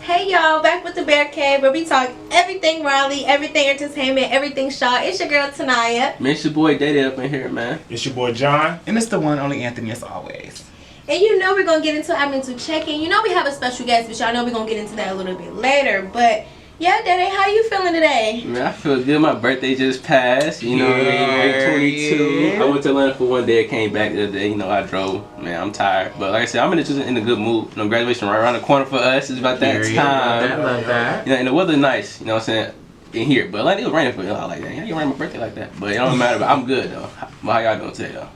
Hey y'all, back with the Bear Cave where we talk everything Raleigh, everything entertainment, everything Shaw. It's your girl Tanaya. Man, it's your boy Daddy up in here, man. It's your boy John. And it's the one only Anthony as always. And you know we're going to get into our mental check-in. You know we have a special guest, but y'all know we're going to get into that a little bit later. But yeah, Daddy, how you feeling today? Man, I feel good. My birthday just passed. You know what I mean? 22. Yeah. I went to Atlanta for one day. I came back the other day. You know, I drove. Man, I'm tired. But like I said, I'm just in a good mood. You know, graduation right around the corner for us. It's about that time. I love that. You know, and the weather nice. You know what I'm saying? In here. But like, it was raining for me. I like that. How you rain my birthday like that? But it don't matter. But I'm good, though. How y'all doing today, though?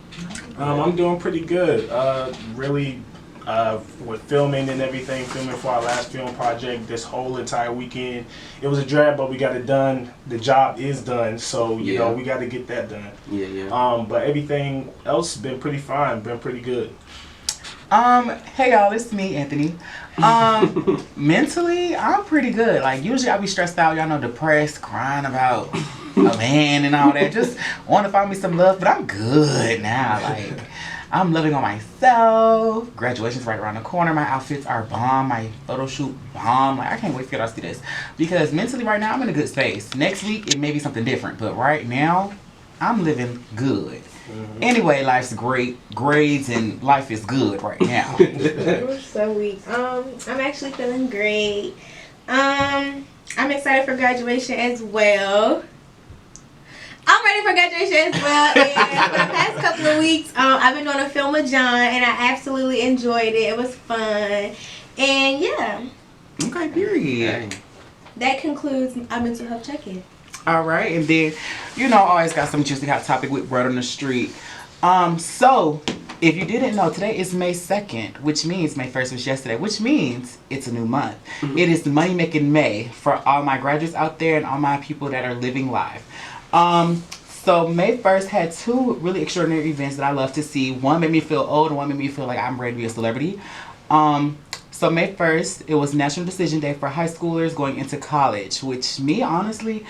I'm doing pretty good. Really, with filming and everything, filming for our last film project this whole entire weekend. It was a drag, but we got it done. The job is done, so you know we got to get that done. Yeah. But everything else been pretty fine, been pretty good. Hey y'all, it's me, Anthony. Mentally, I'm pretty good. Like usually I be stressed out, y'all know, depressed, crying about a man and all that. Just want to find me some love, but I'm good now. Like I'm loving on myself. Graduation's right around the corner. My outfits are bomb. My photo shoot bomb. Like I can't wait for y'all to see this. Because mentally right now I'm in a good space. Next week it may be something different, but right now I'm living good. Mm-hmm. Anyway, life's great. Grades and life is good right now. We're so weak. I'm actually feeling great. I'm excited for graduation as well. I'm ready for graduation as well. And for the past couple of weeks, I've been doing a film with John, and I absolutely enjoyed it. It was fun. And yeah. Okay, period. That concludes our mental health check-in. All right, and then, you know, always got some juicy hot topic with Word on the Street. So, if you didn't know, today is May 2nd, which means May 1st was yesterday, which means it's a new month. Mm-hmm. It is Money Making May for all my graduates out there and all my people that are living life. So May 1st had two really extraordinary events that I love to see. One made me feel old and one made me feel like I'm ready to be a celebrity. So May 1st, it was National Decision Day for high schoolers going into college, which me, honestly,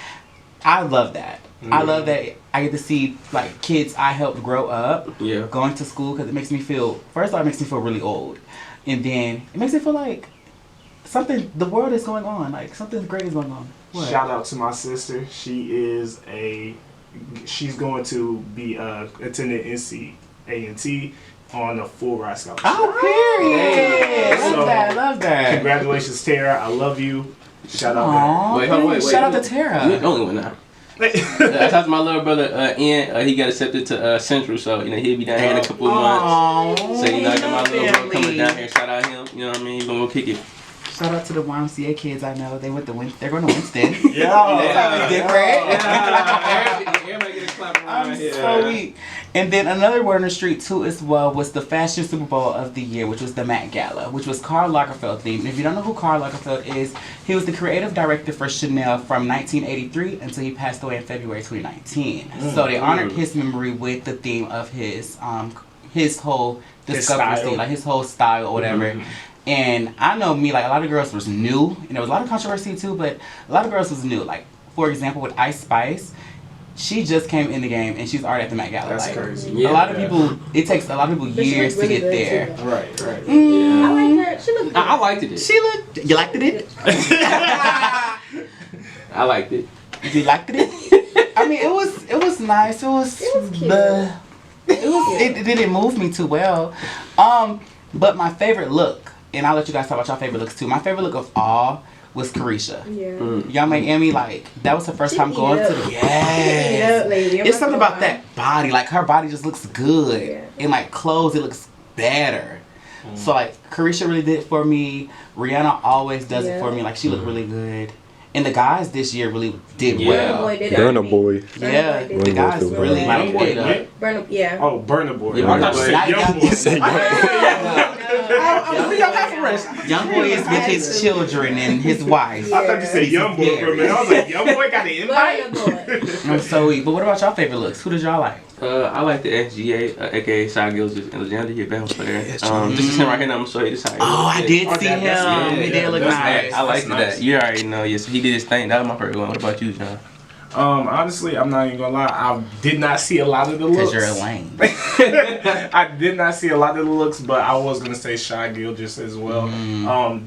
I love that. Mm-hmm. I love that I get to see like kids I helped grow up going to school, because it makes me feel, first of all, it makes me feel really old. And then it makes me feel like the world is going on, like something great is going on. What? Shout out to my sister. She's going to be attending NCANT on a full ride scholarship. Oh, period. Love that. Congratulations, Tara. I love you. Shout out. Wait. Shout out to Tara. You're the only one now. I talked to my little brother Ian. He got accepted to Central, so you know he'll be down here in a couple of months. So you know, I got my little brother coming down here. Shout out him. You know what I mean? He's gonna go kick it. Shout out to the YMCA kids I know. They're going to Winston. Yeah. Different. Everybody get a clap around here. So weak. And then another word on the street too as well was the fashion Super Bowl of the year, which was the Met Gala, which was Karl Lagerfeld themed. If you don't know who Karl Lagerfeld is, he was the creative director for Chanel from 1983 until he passed away in February 2019. So they honored his memory with the theme of his whole discovery scene, like his whole style or whatever. Mm-hmm. And I know me, like a lot of girls was new, and there was a lot of controversy too, but a lot of girls was new. Like, for example, with Ice Spice, she just came in the game and she's already at the Met Gala. That's like, crazy. Yeah, a lot of people, it takes a lot of people years to get there. Right. Yeah. I like her. She looked good. I liked it. You liked it? I liked it. You liked it? I mean, it was nice. It was cute. It didn't move me too well. But my favorite look, and I'll let you guys talk about your favorite looks too. My favorite look of all was Carisha. Yeah. Young Miami, like, that was her first time going to the... Yes. It's something about that body. Like, her body just looks good. Yeah. And, like, clothes, it looks better. So, like, Carisha really did it for me. Rihanna always does it for me. Like, she looked really good. And the guys this year really did well. Burna Boy. Yeah, the guys really like it up. Burna Boy. You said Young Boy is with his children and his wife. I thought you said Young Boy for a minute. I was like, Young Boy got an invite? I'm so weak. But what about y'all favorite looks? Who did y'all like? I like the SGA, aka Shy Gilgis and Legendary. He a basketball player. This is him right here. Now I'm gonna show you this. I did see him. He did look nice. I liked that. You already know. Yes, he did his thing. That was my favorite one. What about you, John? Honestly, I'm not even gonna lie. I did not see a lot of the looks. Because you're a lame. I did not see a lot of the looks, but I was gonna say Shy Gilgeous as well.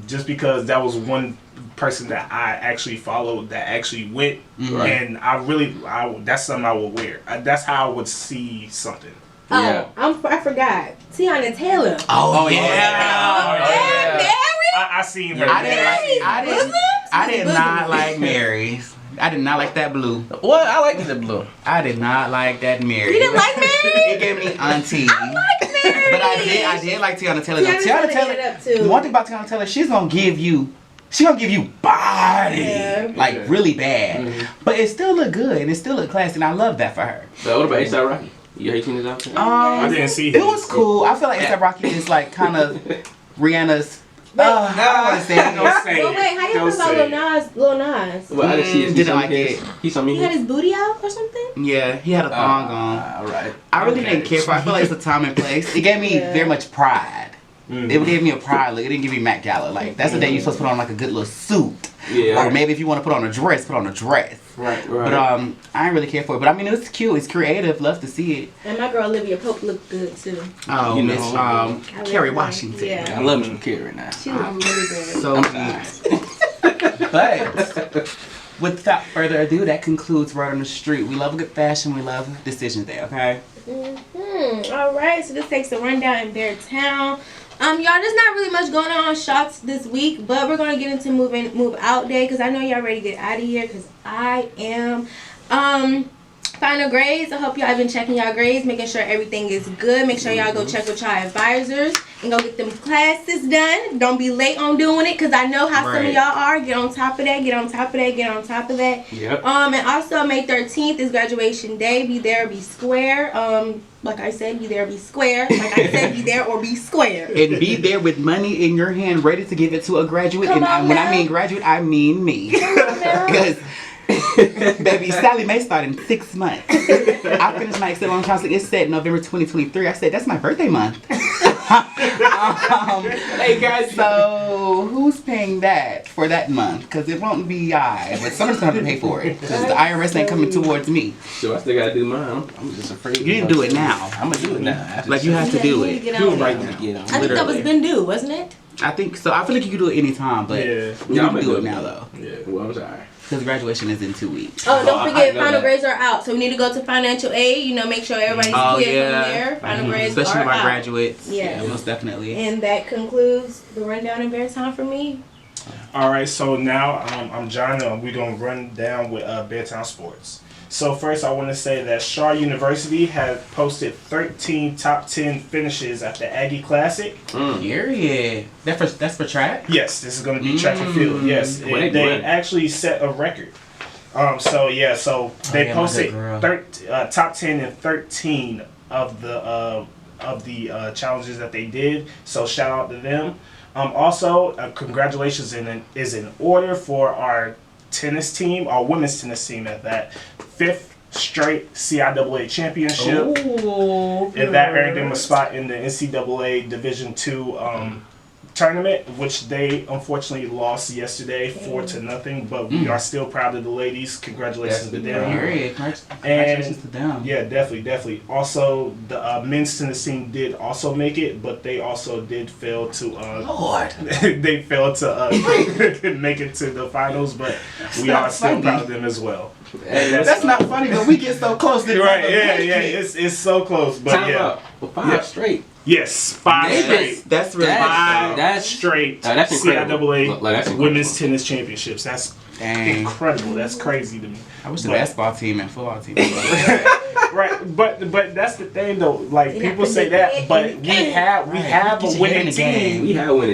Just because that was one person that I actually followed that actually went, and that's something I would wear. That's how I would see something. Yeah. I forgot. Tiana Taylor. Oh, yeah. I seen her. I did not like Mary's. I did not like that blue. What? I liked the blue. I did not like that Mary. You didn't like Mary? It gave me auntie. I like Mary. But I did like Tiana Taylor. Tiana Taylor ate it up, too. The one thing about Tiana Taylor, she's gonna give you body. Yeah. Like really bad. But it still look good and it still look classy and I love that for her. So what about A$AP Rocky? You seen his outfit? I didn't see it. It was cool. I feel like A$AP Rocky is like kind of Rihanna's. I don't want to say it. Don't say Well, wait, how you feel about Lil Nas? Well, I didn't see it. Didn't like it. He had his booty out or something? Yeah, he had a thong on. All right. I really didn't care for it. I feel like it's a time and place. It gave me very much pride. It gave me a pride look. It didn't give me Matt Gala. Like, that's the day you're supposed to put on like a good little suit. Yeah. Or maybe if you want to put on a dress, put on a dress. Right. But I didn't really care for it. But I mean, it's cute. It's creative. Love to see it. And my girl Olivia Pope looked good too. Oh, You Miss know, Kerry Washington. Yeah. I love me some Carrie now. She looked really good. So good. But without further ado, that concludes Word on the Street. We love a good fashion. We love decisions there, okay? All right, so this takes a rundown in Bear Town. Y'all, there's not really much going on shots this week, but we're gonna get into move out day because I know y'all ready to get out of here because I am. Final grades. I hope y'all have been checking y'all grades, making sure everything is good. Make sure y'all go check with y'all advisors and go get them classes done. Don't be late on doing it because I know how some of y'all are. Get on top of that. Get on top of that. Get on top of that. Yep. And also May 13th is graduation day. Be there, be square. Like I said, be there, be square. Like I said, be there or be square. And be there with money in your hand, ready to give it to a graduate. Come and on when now. I mean graduate, I mean me. Because baby, Sally Mae started in 6 months. I finished my Excel on counseling. It said November 2023. I said that's my birthday month. Hey guys, so who's paying that for that month? Because it won't be I, but someone's gonna have to pay for it. Because the IRS ain't coming towards me. So I still gotta do mine. I'm just afraid. You didn't do it now. I'm gonna do it now. Like you have to do it. Do it right now. I think that was been due, wasn't it? I think so. I feel like you can do it anytime, but you can do it now though. Yeah. Well, I'm sorry. Because graduation is in 2 weeks. Oh, don't forget, know final that. grades are out. So we need to go to financial aid. You know, make sure everybody's clear from there. Final grades Especially are my out. graduates. Yeah. Most definitely. And that concludes the rundown in Bear Town for me. All right, so now I'm John. We're gonna run down with Beartown Sports. So first, I want to say that Shaw University has posted 13 top 10 finishes at the Aggie Classic. Period. That's for track? Yes, this is going to be track and field. Yes, they actually set a record. So they posted top 10 and 13 of the challenges that they did. So shout out to them. Also, congratulations is in order for our tennis team, our women's tennis team at that 5th straight CIAA championship. And that earned them a spot in the NCAA Division II tournament, which they unfortunately lost yesterday 4-0. But we are still proud of the ladies. Congratulations to them. Congratulations to them. Yeah, definitely. Also, the men's tennis team did also make it, but they also did fail to. Lord. They failed to make it to the finals, but we are still proud of them as well. That's not funny, but we get so close to right. Yeah. It's so close, but Time out. Well, 5 straight. Yes, 5 straight. That's really That's straight. That's incredible. CIAA That's incredible. women's tennis championships. That's incredible. That's crazy to me. I wish the basketball team and football team. Right, but that's the thing though. Like people say that, but we have a winning team.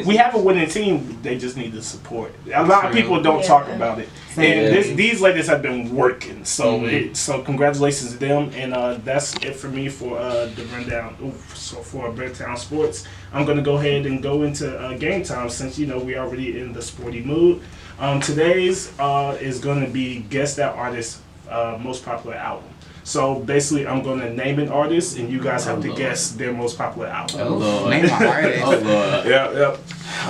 We have a winning team. They just need the support. A lot of people don't talk about it, and these ladies have been working. So so congratulations to them, and that's it for me for the rundown. So for Beartown Sports, I'm gonna go ahead and go into game time since we already in the sporty mood. Today's is gonna be guess that artist's most popular album. So basically, I'm going to name an artist, and you guys have to guess their most popular album. Name an artist. Yep.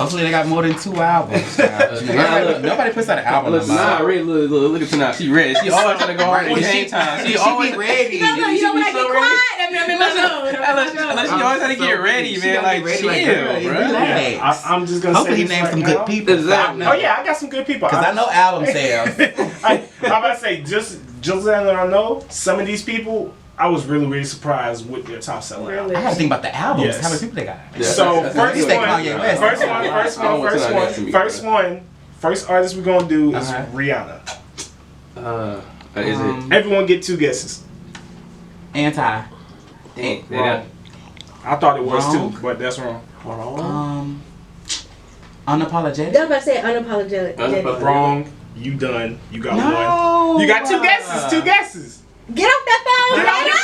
Hopefully they got more than 2 albums. Nobody puts out an album. Look, look at Tanah. She ready. She always trying to go hard at the same time. She always ready. You know when I get quiet, I mean, I'm in my zone. She always trying to get ready, man. Like, chill, bro. Relax. I'm just gonna Hopefully say he this named right some now. good people. Exactly. Oh yeah, I got some good people. Because I know album sales. I'm about to say just that I know some of these people. I was really surprised with their top selling. Really? I gotta think about the albums. Yes. How many people they got? Yeah. So That's first good. one. First artist we're gonna do is Uh-huh. Rihanna. Is it? Everyone get 2 guesses. Anti. Dang. Wrong. I thought it was Wrong. 2, but that's wrong. Unapologetic. I was about to say unapologetic. Wrong. You done. You got No. 1. You got 2 guesses. 2 guesses. Get off that phone. Get off your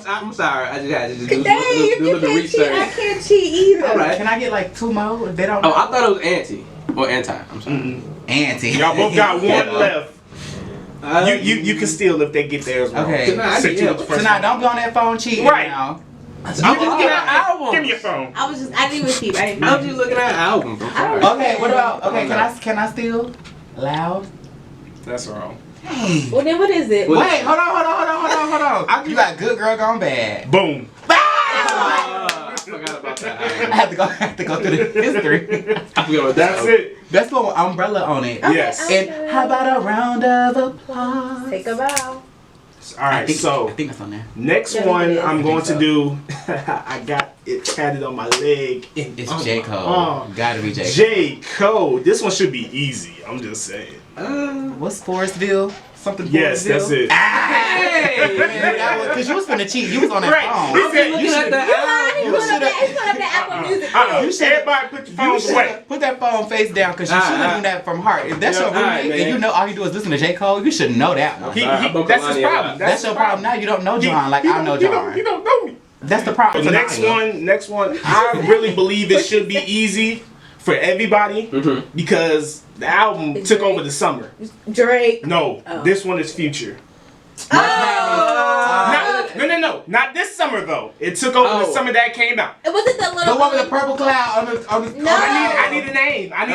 phone, I'm sorry. I just had to just do Dang, a if you little can't cheat, I research. can't cheat either. All right. Can I get like 2 more? If they don't Oh, know? I thought it was anti or anti. I'm sorry. Anti. Y'all both got 1 left. Uh, You can steal if they get theirs wrong. Okay. Tonight, Since you was the first Tonight, one. don't be on that phone cheating Right. now. I'm just looking at albums. Give me your phone. I didn't even keep. I didn't. I'm just looking at albums. I'm sorry. Okay, what about, can I steal? Loud? That's wrong. Well, then what is it? What- Wait, hold on. You got Good Girl Gone Bad. Boom. I forgot about that. I have to go through the history. I forgot about that. That's it. That's the one with Umbrella on it. Okay, Yes. And how about a round of applause? Take a bow. All right. I So think that's on there. next Yeah, one it is. I'm I going think to do. I got it tatted on my leg. It's J. Cole. Oh. Gotta be J. Cole. J. Cole. This one should be easy. I'm just saying. What's Forestville? Something Yes, Forestville? that's it. Because you was finna cheat. You was on that Right. phone. He said, looking you at should- the He album. put up that Apple Music. You should. Everybody put your You phones should away. put that phone face down because you should have done that from heart. If that's Yeah, your roommate alright, and man. you know all you do is listen to J. Cole, you should know that one. He, Sorry, I he, broke that's the his line of problem. your That's your problem now. You don't know John like I know John. You don't know me. That's the problem. The next one, I really believe it should be easy for everybody because the album It's took Drake. over the summer. Drake. No, Oh. this one is Future. No, not this summer though. It took over the summer that came out. Was it the little The one with the purple cloud on the No. I need a name. I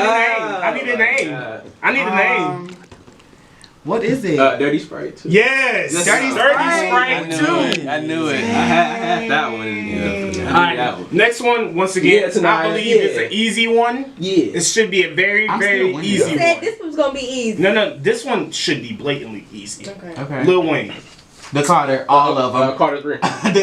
need a name. What is it? Dirty Sprite too. Yes, Yes, Dirty sir. Sprite too. I knew it. I had that one. Yeah. Alright, next one. Once again, Yeah, tonight, I believe it's yeah. an easy one. Yeah. It should be a very, I'm very still winning. easy You said one. this was gonna be easy. No, this one should be blatantly easy. Okay. Okay. Lil Wayne. The Carter, all of them. Carter 3.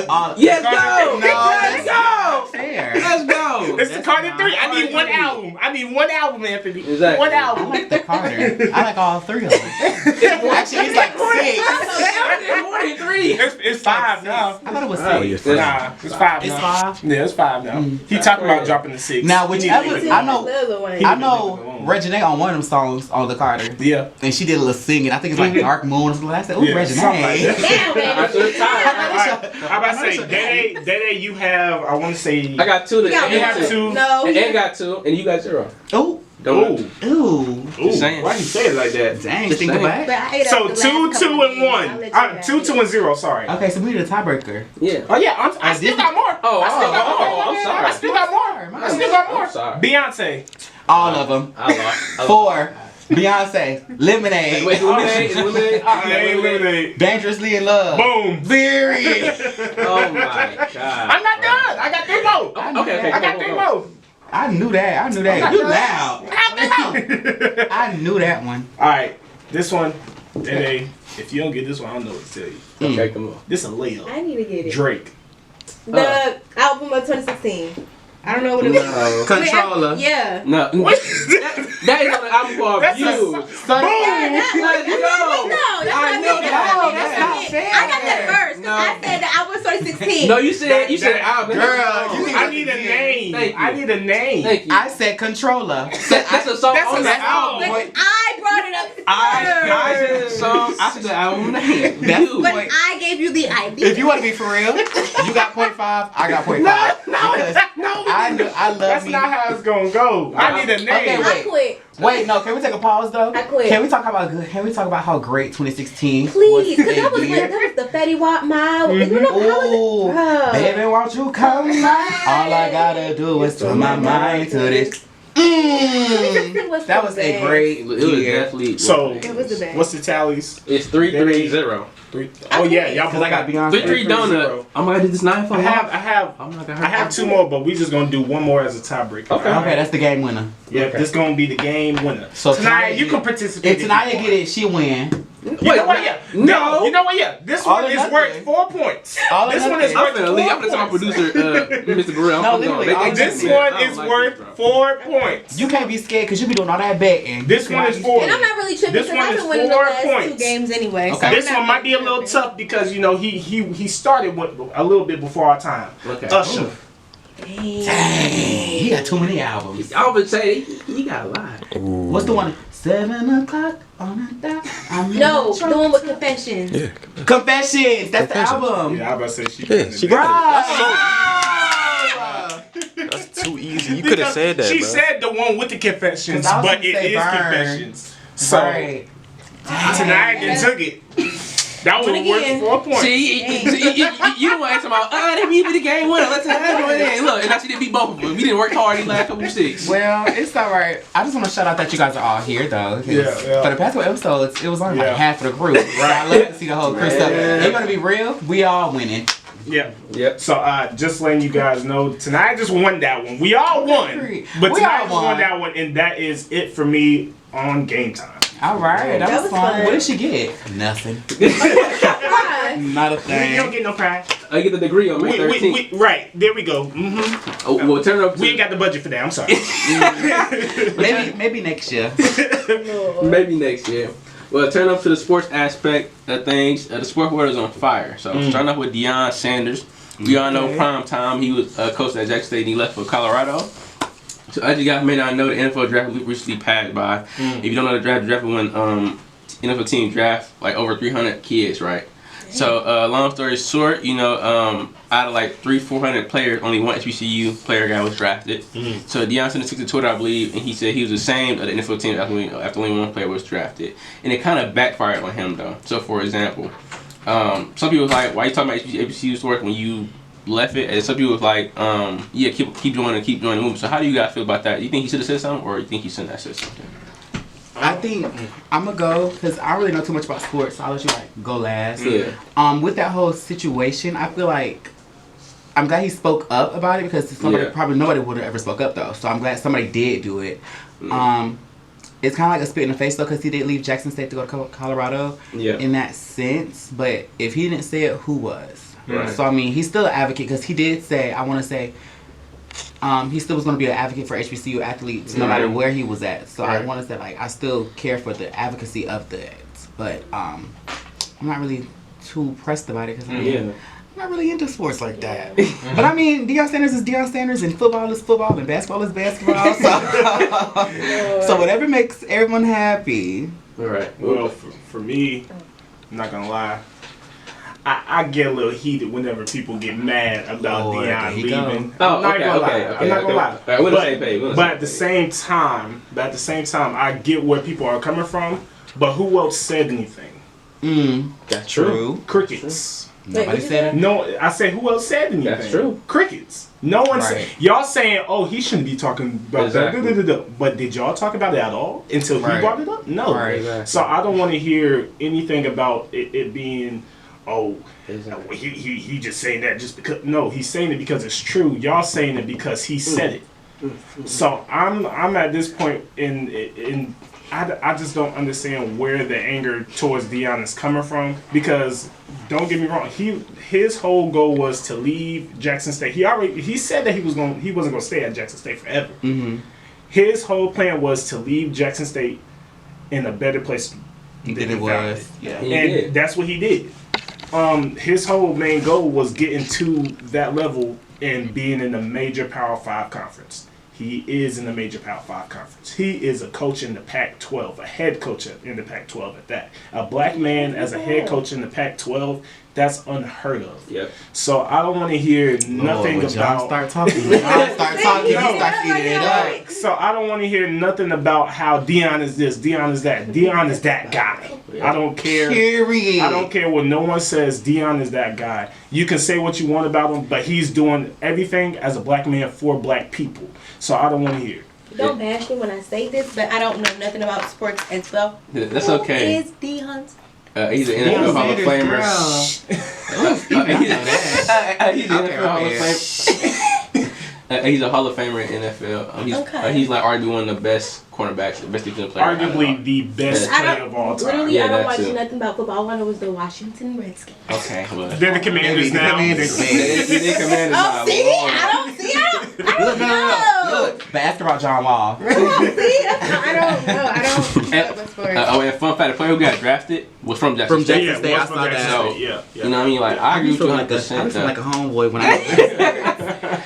All. Yes, Carter- go! No, Let's go! Fair. Let's go! It's the That's Carter not 3. I need one Carter album. I need one album, Anthony. Exactly. One I album. like the Carter. I like all 3 of them. Actually, it's like 6. More than 3. It's 5 now. I thought it was Oh, 6. yeah. Nah, it's 5 It's now. 5. Yeah, it's 5 now. He talking about dropping the 6. Now, He need to whichever- leave it I alone. know- Little one. I know Reginae on one of them songs on the Carter, Yeah. and she did a little singing. I think it's like Dark Moon or something like that. I said, ooh, Yeah, something like Reginae. that. Damn, I baby. should have Alright, I'm about to say, Dede, you have, I want to say, I got 2. You got you have one. 2. No. And Ed got 2, and you got 0. Ooh, Don't. Ooh. ooh. Ooh, saying. why you say it like that? Dang, Just think saying. about But it. I ate So up the 2, last 2, couple and days. I'll 1. let you have 2, it. 2, and 0. Sorry. Okay, so we need a tiebreaker. Yeah. Oh yeah, I still got more. Oh, I still got more. I'm sorry. I still got more. I still got more. I'm sorry. Beyonce. All of them. I lost. 4. Beyonce. Lemonade. Wait, Lemonade? Is Lemonade? Lemonade. Dangerously in Love. Boom. Very. Oh my god. I'm not done. I got 3 more. Okay. I got 3 more. I knew that. You loud. I got 3 more. I knew that one. All right, this one. Dede, if you don't get this one, I don't know what to tell you. Okay, come on. This a layup. I need to get it. Drake. The album of 2016. I don't know what it was. No. Controller. Yeah. No. That is on the album called That's a- Views. Boom. Let's go. No, that's I not know me. that. That's not not me. fair. I got that first. 'Cause No. I said the album of 2016. No, you said album. Girl, I need a name. Thank you. I need a name. Thank you. I said controller. That's a song That's on a the song. album. But I brought it up I first. said the song. I said the album name. That's You. But Wait. I gave you the idea. If you want to be for real, you got 0.5. I got 0.5. Because I love That's me. not how it's gonna go. I need a name. Okay, I quit. Wait, no. Can we take a pause though? I quit. Can we talk about how great 2016? Please, because that was this like, year? that was the Fetty Wap Mile. You know, Ooh, Bruh. baby, won't you come by? All I gotta do is put my mind to this. That was a great. It was definitely. So It was the best. what's the tallies? It's 3-3-0. Oh yeah, y'all Because I got Beyonce. 3-3 donut. I'm gonna do this 9 for I have 2 more, but we just gonna do 1 more as a tiebreaker. Okay. Okay, that's the game winner. Yeah, this gonna be the game winner. So Tanaya, you get- can participate. If Tanaya get it, she win. You know what? Yeah. No. You know what? Yeah. This All one or is nothing. worth 4 points. All or This one is nothing. worth I'm 4 gonna tell my points. producer, Mr. Burrell. No, literally, all This Yeah, one is worth 4 points. You can't be scared because you be doing all that betting. This You one cannot is be 4. And I'm not really tripping This because one I've is been winning the 4 last 2 points. games anyway. So Okay. I'm This not one might be a really little tripping. tough because he started with a little bit before our time. Okay. Usher. Dang, he got too many albums. I would say he got a lot. What's the one? 7 o'clock on a dot. No, the one with Confessions. Yeah. Confessions. That's the Confessions. album. Yeah, I was about to say Yeah, she got Right. it. That's too easy. You could have said that, She bro. said the one with the confessions, 'Cause I was but gonna it say is Burn. confessions. So Right. tonight they took it. That was Win worth again. 4 points. See, you don't want to ask about, they beat me the game winner. Let's have it. Look, and now she didn't beat both of them. We didn't work hard these last couple of 6. Well, it's all right. I just want to shout out that you guys are all here, though. 'Cause Yeah. For the past 2 episodes, it was only Yeah. like half of the group. So I love to see the whole crew. So, Man. they're going to be real. We all winning. Yeah. Yep. So just letting you guys know, tonight just won that one. We all won, but We tonight all just won won. that one, and that is it for me on Game Time. All right. That was fun. fun. What did she get? Nothing. Why? Not a You thing. don't get no prize. I get the degree on May 13th. Right there we go. Oh, well, turn it up to We ain't got the budget for that. I'm sorry. Maybe next year. maybe next year. Well, turn up to the sports aspect of things. The sport world is on fire. So, starting off with Deion Sanders. We all know prime time. He was coaching at Jackson State and he left for Colorado. So, as you guys may not know, the NFL draft recently passed by. If you don't know the draft when NFL team draft like over 300 kids, right? So, long story short, out of like 300-400 players, only one HBCU player guy was drafted. So Deion Sanders took to Twitter, I believe, and he said he was ashamed of the NFL team after only one player was drafted. And it kind of backfired on him, though. So, for example, some people was like, why you talking about HBCU's work when you left it? And some people was like, yeah, keep joining the movement. So how do you guys feel about that? Do you think he should have said something, or you think he shouldn't have said something? I think I'm gonna go because I don't really know too much about sports, so I'll let you go last. Yeah. With that whole situation, I feel like I'm glad he spoke up about it because probably nobody would have ever spoke up though. So I'm glad somebody did do it. It's kind of like a spit in the face though because he did leave Jackson State to go to Colorado. Yeah. In that sense, but if he didn't say it, who was? Right. So I mean, he's still an advocate because he did say, I want to say. He still was going to be an advocate for HBCU athletes no matter where he was at. So I want to say, I still care for the advocacy of that. But I'm not really too pressed about it because I'm not really into sports like that. But I mean, Deion Sanders is Deion Sanders and football is football and basketball is basketball. So whatever makes everyone happy. All right. Well, for me, I'm not gonna lie. I get a little heated whenever people get mad about Lord, Deion there you go. leaving. Oh, I'm not okay, gonna lie. okay, I'm not gonna lie. All right, we're on the same page, But at the same time, I get where people are coming from. But who else said anything? That's true. Crickets. Nobody said it. No, I said who else said anything? That's true. Crickets. No one said. Right. Y'all saying, oh, he shouldn't be talking about Exactly. that. But did y'all talk about it at all until he Right. brought it up? No. Right. Exactly. So I don't want to hear anything about it being, oh, Exactly. he just saying that just because. No, he's saying it because it's true. Y'all saying it because he said it. So I'm at this point in I just don't understand where the anger towards Deion is coming from because don't get me wrong, his whole goal was to leave Jackson State. He said that he wasn't going to stay at Jackson State forever. His whole plan was to leave Jackson State in a better place than Than he it found was. it. Yeah. He And did. that's what he did. His whole main goal was getting to that level and being in a major Power 5 conference. He is in the major Power 5 conference. He is a coach in the Pac-12, a head coach in the Pac-12 at that. A black man as a head coach in the Pac-12, that's unheard of. Yep. So I don't want to hear nothing Lord, when John about... start talking, he starts eating it up. So I don't want to hear nothing about how Deion is this, Deion is that. Deion is that guy. I don't care. Period. I don't care what no one says. Deion is that guy. You can say what you want about him, but he's doing everything as a black man for black people. So I don't want to hear it. Don't bash me when I say this, but I don't know nothing about sports as well. That's okay. Who is Deion? He's an NFL Hall of Famer. He's an NFL Hall of Famer. He's a Hall of Famer in NFL. He's like arguably one of the best cornerbacks, the best defensive player. Arguably the best player of all time. Literally, I don't watch nothing about football. All I know is the Washington Redskins. Okay, well. They're the Commanders now. They're Commanders now. Oh, see? I don't see it. Look. Basketball John Wall. See? I don't know what's for it. And fun fact, the player who got drafted was from Jackson State. Jackson State, I saw that. So, yeah. You know what I mean? Like, I agree with you 100%. I feel like a homeboy when I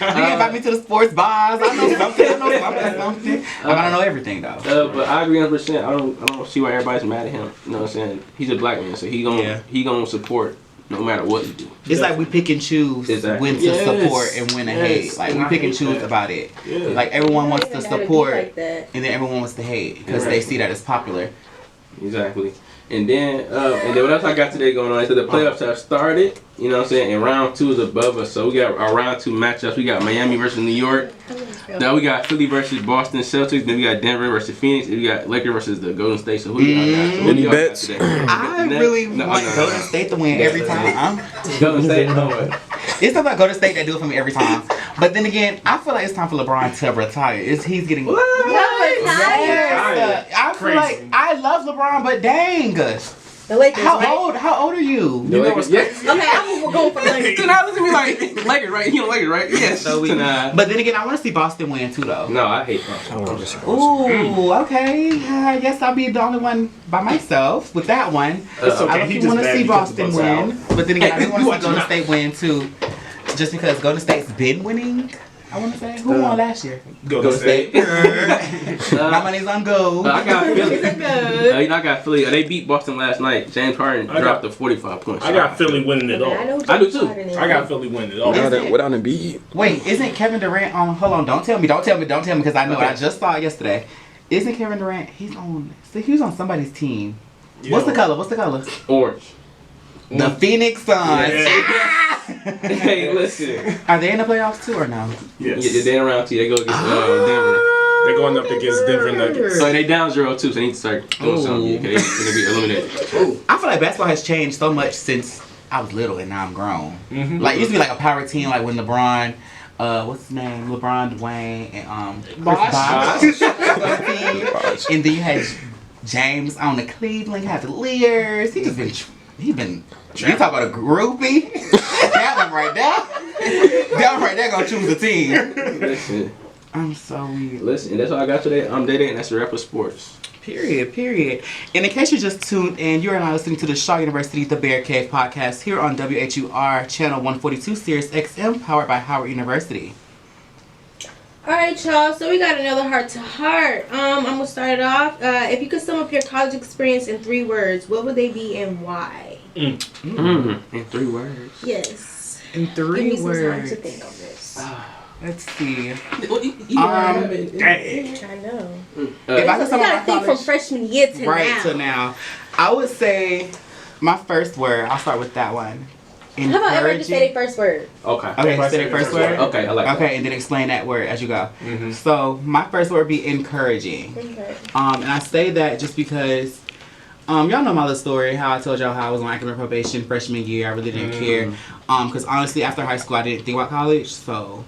you invite me to the sports bars. I know something. I gotta know everything though. But I agree 100%. I don't see why everybody's mad at him. You know what I'm saying? He's a black man, so he gonna support no matter what you do. It's like we pick and choose when to support and when to hate. Like we pick and choose about it. Yeah. Like everyone wants to support and then everyone wants to hate because they see that it's popular. Exactly. And then what else I got today going on? So the playoffs have started. You know what I'm saying? And round 2 is above us. So we got our round 2 matchups. We got Miami versus New York. Then we got Philly versus Boston Celtics. Then we got Denver versus Phoenix. And we got Lakers versus the Golden State. So who y'all got? So Any bets? I really want Golden State to win every time. Golden State, no way. It's not about Golden State that do it for me every time. But then again, I feel like it's time for LeBron to retire. He's getting retire? I feel like I love LeBron, but dang. The Lakers, How old are you? The Lakers, yes. Okay, I'm going for the Lakers. Tonight, listen to me like Lakers, right? You know Lakers, right? Yes. So but then again, I want to see Boston win too, though. No, I hate Boston. Ooh, okay. I guess I'll be the only one by myself with that one. It's okay. I don't want to see Boston win, but then again, I do want to see Golden State win too, just because Golden State's been winning. I want to say, who won last year? Golden State. My money's on gold. I got Philly. I got Philly. They beat Boston last night. James Harden dropped the 45 points. I got Philly winning it all. I do too. I got Philly winning it all. Without Embiid. Wait, isn't Kevin Durant on? Hold on, don't tell me because I know I just saw it yesterday. Isn't Kevin Durant? He was on somebody's team. Yeah. What's the color? Orange. The Phoenix Suns. Yeah. Hey, listen. Are they in the playoffs too or no? Yes. Yeah, they're in round 2. They go against Denver. They're going up against Denver Nuggets. So they down 0-2, so they need to start doing something. They're going to be eliminated. I feel like basketball has changed so much since I was little and now I'm grown. Mm-hmm. Like, it used to be like a power team, like when LeBron, what's his name? LeBron, Dwayne, and Chris Bosh. And then you had James on the Cleveland Cavaliers. He been. You talk about a groupie? That one right there gonna choose a team. Listen. I'm so weird. Listen, that's all I got today. I'm Day and that's the wrap of sports. Period. And in case you just tuned in, you are now listening to the Shaw University The Bear Cave podcast here on WHUR Channel 142 Sirius XM, powered by Howard University. Alright, y'all, so we got another heart to heart. I'm gonna start it off. If you could sum up your college experience in 3 words, what would they be and why? In 3 words? Yes. In 3 words. Give me some time to think on this. Let's see. I know. If I could sum up my think from freshman year to now. To now. I would say my first word. I'll start with that one. How about everyone just say their first word? Okay. Okay, say their first word? Okay, I like that. Okay, and then explain that word as you go. Mm-hmm. So, my first word would be encouraging. Okay. And I say that just because, y'all know my little story, how I told y'all how I was on academic probation freshman year. I really didn't care. Because honestly, after high school, I didn't think about college. So,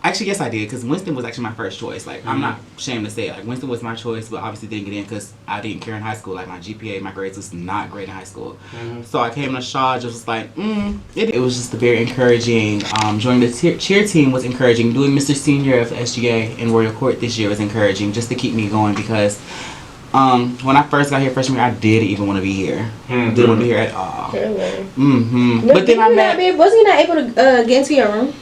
actually, yes, I did. Because Winston was actually my first choice. Like, I'm not ashamed to say it. Like, Winston was my choice, but obviously didn't get in because I didn't care in high school. Like, my GPA, my grades was not great in high school. So, I came to Shaw just was like, It was just very encouraging. Joining the cheer team was encouraging. Doing Mr. Senior of SGA in Royal Court this year was encouraging just to keep me going because when I first got here freshman year, I didn't even want to be here. Didn't want to be here at all. But then wasn't he not able to get into your room?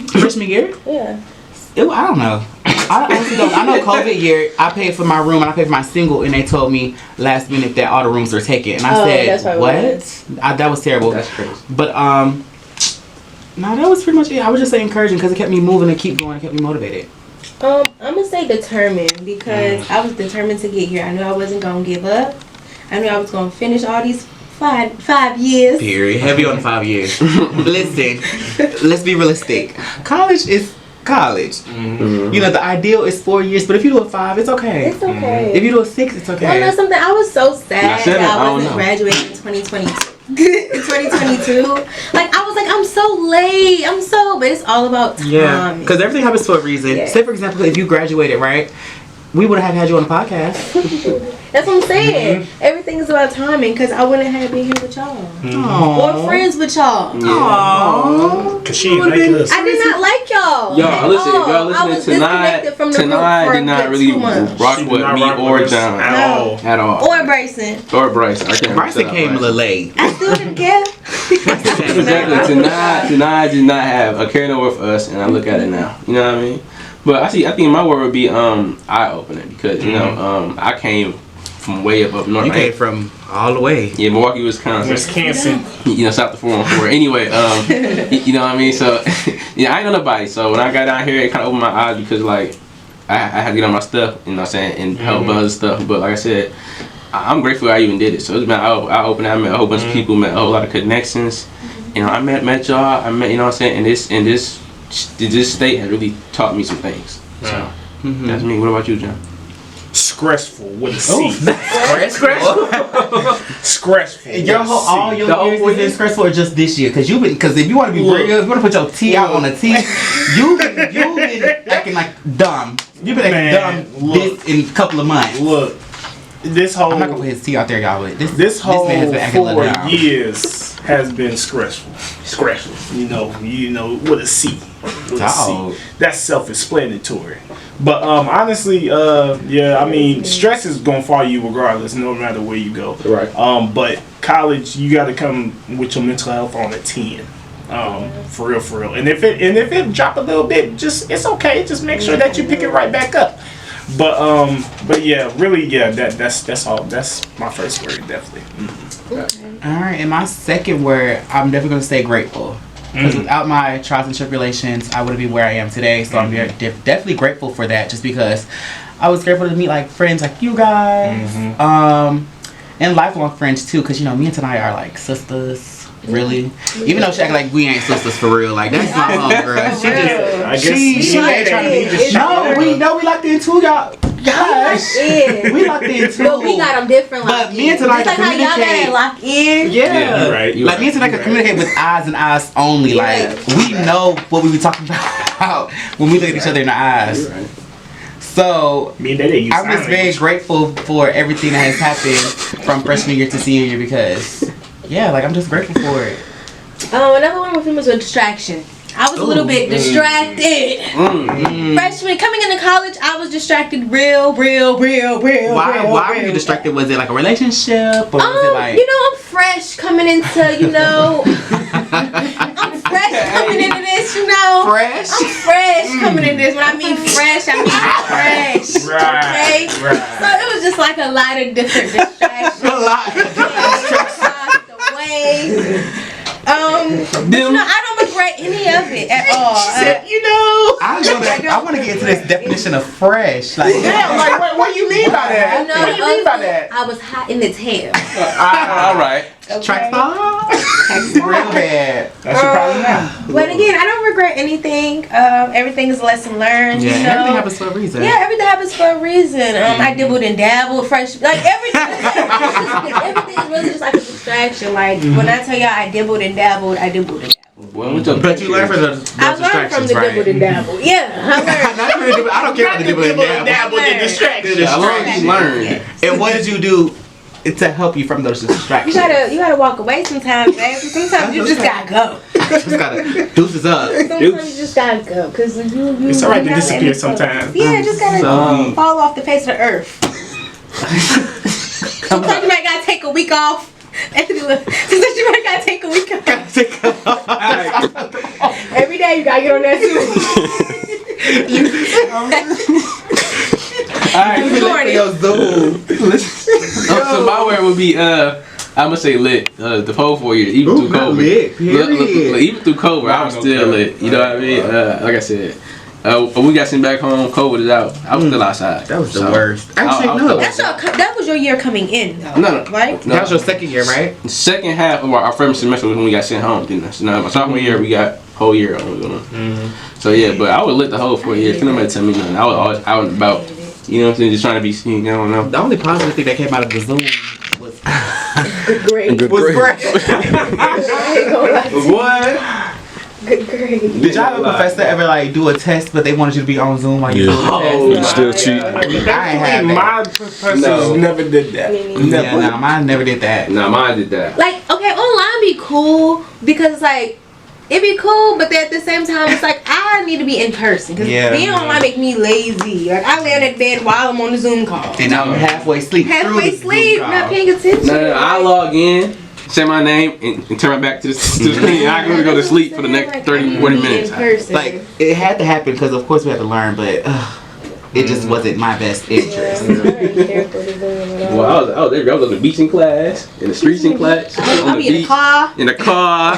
Freshman year? Yeah. I don't know. I honestly don't. I know COVID year, I paid for my room and I paid for my single, and they told me last minute that all the rooms were taken. And I said, what? That was terrible. That's crazy. But, no, that was pretty much it. I was just saying encouraging because it kept me moving and keep going. It kept me motivated. I'm going to say determined because I was determined to get here. I knew I wasn't going to give up. I knew I was going to finish all these five years. Period. Heavy on the 5 years. Listen, let's be realistic. College is college. Mm-hmm. You know, the ideal is 4 years, but if you do it 5, it's okay. It's okay. If you do it 6, it's okay. Well, know something? I was so sad I said it, that I I don't wasn't know. graduating in 2022. In 2022, like I was like, I'm so late. But it's all about time. Yeah, because everything happens for a reason. Yeah. Say, for example, if you graduated, right, we would have had you on the podcast. That's what I'm saying. Everything is about timing because I wouldn't have been here with y'all or friends with y'all. Aww. Cause she ain't like us. I did not like y'all. Y'all, listen, if y'all I was listening tonight, disconnected from the group for did not a really good 2 months. rock She did with not me rock or with us John at No. all. at all. Or Bryson. Or Bryson. I can't Bryson came a little late. I still didn't care. Exactly. Tonight did not have a care no word for us, and I look at it now. You know what I mean? But I think my word would be eye opening because you know I came from way up north. You came from all the way. Yeah, Milwaukee, Wisconsin. Wisconsin. You know, south of 414. Anyway, you know what I mean? So, yeah, I ain't know nobody. So when I got down here, it kind of opened my eyes because, like, I had to get on my stuff, you know what I'm saying, and help other stuff. But like I said, I'm grateful I even did it. So it's been eye opening. I met a whole bunch of people, met a whole lot of connections. You know, I met y'all. I met, you know what I'm saying, and this state has really taught me some things. So that's me. What about you, John? Stressful with a C. Stressful. All your years has been stressful, or just this year? Because if you want to be real, if you want to put your T out on the T, you've been acting like dumb. You've been acting dumb this in a couple of months. Look, this whole I'm not gonna put his T out there, y'all. But this whole man has been acting 4 like dumb. years has been stressful. You know, with a C. With a Dog. C. That's self-explanatory. But honestly, yeah, I mean, stress is gonna follow you regardless, no matter where you go. Right. But college, you got to come with your mental health on a 10. For real. And if it drop a little bit, it's okay. Just make sure that you pick it right back up. But yeah, really, yeah, that's all. That's my first word, definitely. All right, and my second word, I'm definitely gonna say grateful. Because without my trials and tribulations, I wouldn't be where I am today. So I'm definitely grateful for that. Just because I was grateful to meet like friends like you guys, and lifelong friends too. Because you know, me and Tanaya are like sisters. Really, even though she act like we ain't sisters for real, like that's my homegirl. She ain't trying to be just. No, we locked in too, y'all. Gosh, we locked in too. But we got them different. But me and Tanaya just like how y'all communicate. gotta lock in. Yeah, you're right. Like me and Tanaya can communicate with eyes and eyes only. Like we know what we be talking about when we look at each other in the eyes. Right. So I'm just very language. grateful for everything that has happened from freshman year to senior year because, yeah, like I'm just grateful for it. Another one with him was a distraction. I was a little bit distracted. Freshman, coming into college, I was distracted real. Why were you distracted? Was it like a relationship or was it like? You know, I'm fresh coming into, you know. I'm fresh coming into this, you know. Fresh? I'm fresh coming into this. When I mean fresh, I mean fresh. Right. Okay? So it was just like a lot of different distractions. A lot. The way. But you know, I don't regret any of it at all. I want to get into this definition of fresh. Like, Yeah, like what do you mean by that? You know, What do you mean by that? I was hot in the tail. All right. track star? Real bad. That's your problem now. But again, I don't regret anything. Everything is a lesson learned. Yeah, you know? everything happens for a reason. Yeah, everything happens for a reason. I dibbled and dabbled, fresh, like everything. Everything is really just like a distraction. Like when I tell y'all I dibbled and dabbled, I dibbled and dabbled. Well, what's up? But you learn from those I learned from the dibbled and dabbled. Yeah, I learned. Not from the dibble- I don't care about the dibble and dabble. the distraction. As long as you learn. And what did you do to help you from those distractions? You gotta walk away sometimes, babe. Sometimes you just gotta go. Just gotta deuces up. Sometimes you just gotta go because you. It's alright to you gotta disappear let it go. sometimes. Yeah, just gotta So- fall off the face of the earth. Sometimes you might gotta take a week off. Sometimes you might gotta take a week off. Every day you gotta get on that Alright, so my word would be I'm gonna say lit. The whole 4 years, even through COVID. lit, period. Even through COVID, I was still lit. You know what I mean? Like I said, We got sent back home. COVID is out. I was still outside. That was the worst. Actually, no. That was your year coming in, though. No. Right? No. That was your second year, right? The second half of our freshman semester was when we got sent home, didn't it? So now my sophomore year, we got whole year on. So yeah, but I was lit the whole 4 years. Couldn't nobody tell me nothing. I was always out and about. You know what I'm saying? Just trying to be seen. I don't know. The only positive thing that came out of the Zoom was Good grade. What? Good grade. Did y'all have a professor ever like do a test, but they wanted you to be on Zoom while you do the test? Still cheat. I ain't have that. My professors never did that. Yeah, no, mine never did that. Nah, mine did that. Like, okay, online be cool because like it'd be cool, but then at the same time it's like I need to be in person because being online make me lazy. Like I lay on that bed while I'm on the Zoom call. And I'm halfway asleep. Not paying attention. No, I log in, say my name, and turn my back to the screen. I go to sleep for the next 30, 40 minutes. Like it had to happen because of course we had to learn, but it just wasn't my best interest. Well, I was on the beach in class, in the streets in class, I'll be in the car,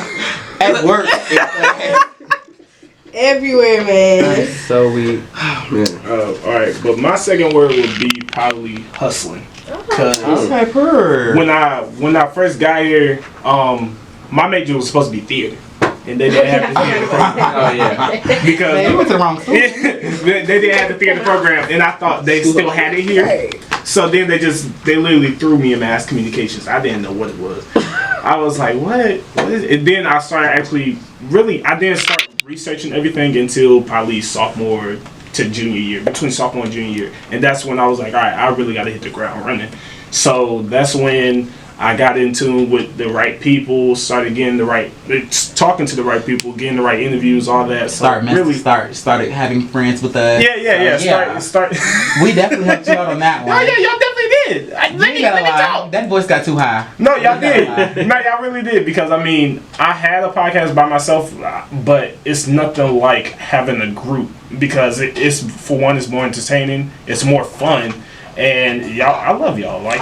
At work. everywhere, man. So we. Man. All right, but my second word would be probably hustling. Cause when I first got here, my major was supposed to be theater, and they didn't have the theater program. Oh yeah. Because Man, you went to the wrong school. they didn't have the theater program, and I thought they still had it here. So then they literally threw me in mass communications. I didn't know what it was. I was like, what is it? And then I started I didn't start researching everything until probably sophomore to junior year, between sophomore and junior year. And that's when I was like, all right, I really got to hit the ground running. So that's when I got in tune with the right people, started getting talking to the right people, getting the right interviews, all that. Started having friends with us. Yeah. Start. We definitely helped you out on that one. Oh yeah, y'all definitely did. Let me talk. That voice got too high. No, y'all did. No, y'all really did. Because I mean, I had a podcast by myself, but it's nothing like having a group because it's for one, it's more entertaining, it's more fun. And y'all, I love y'all. Like,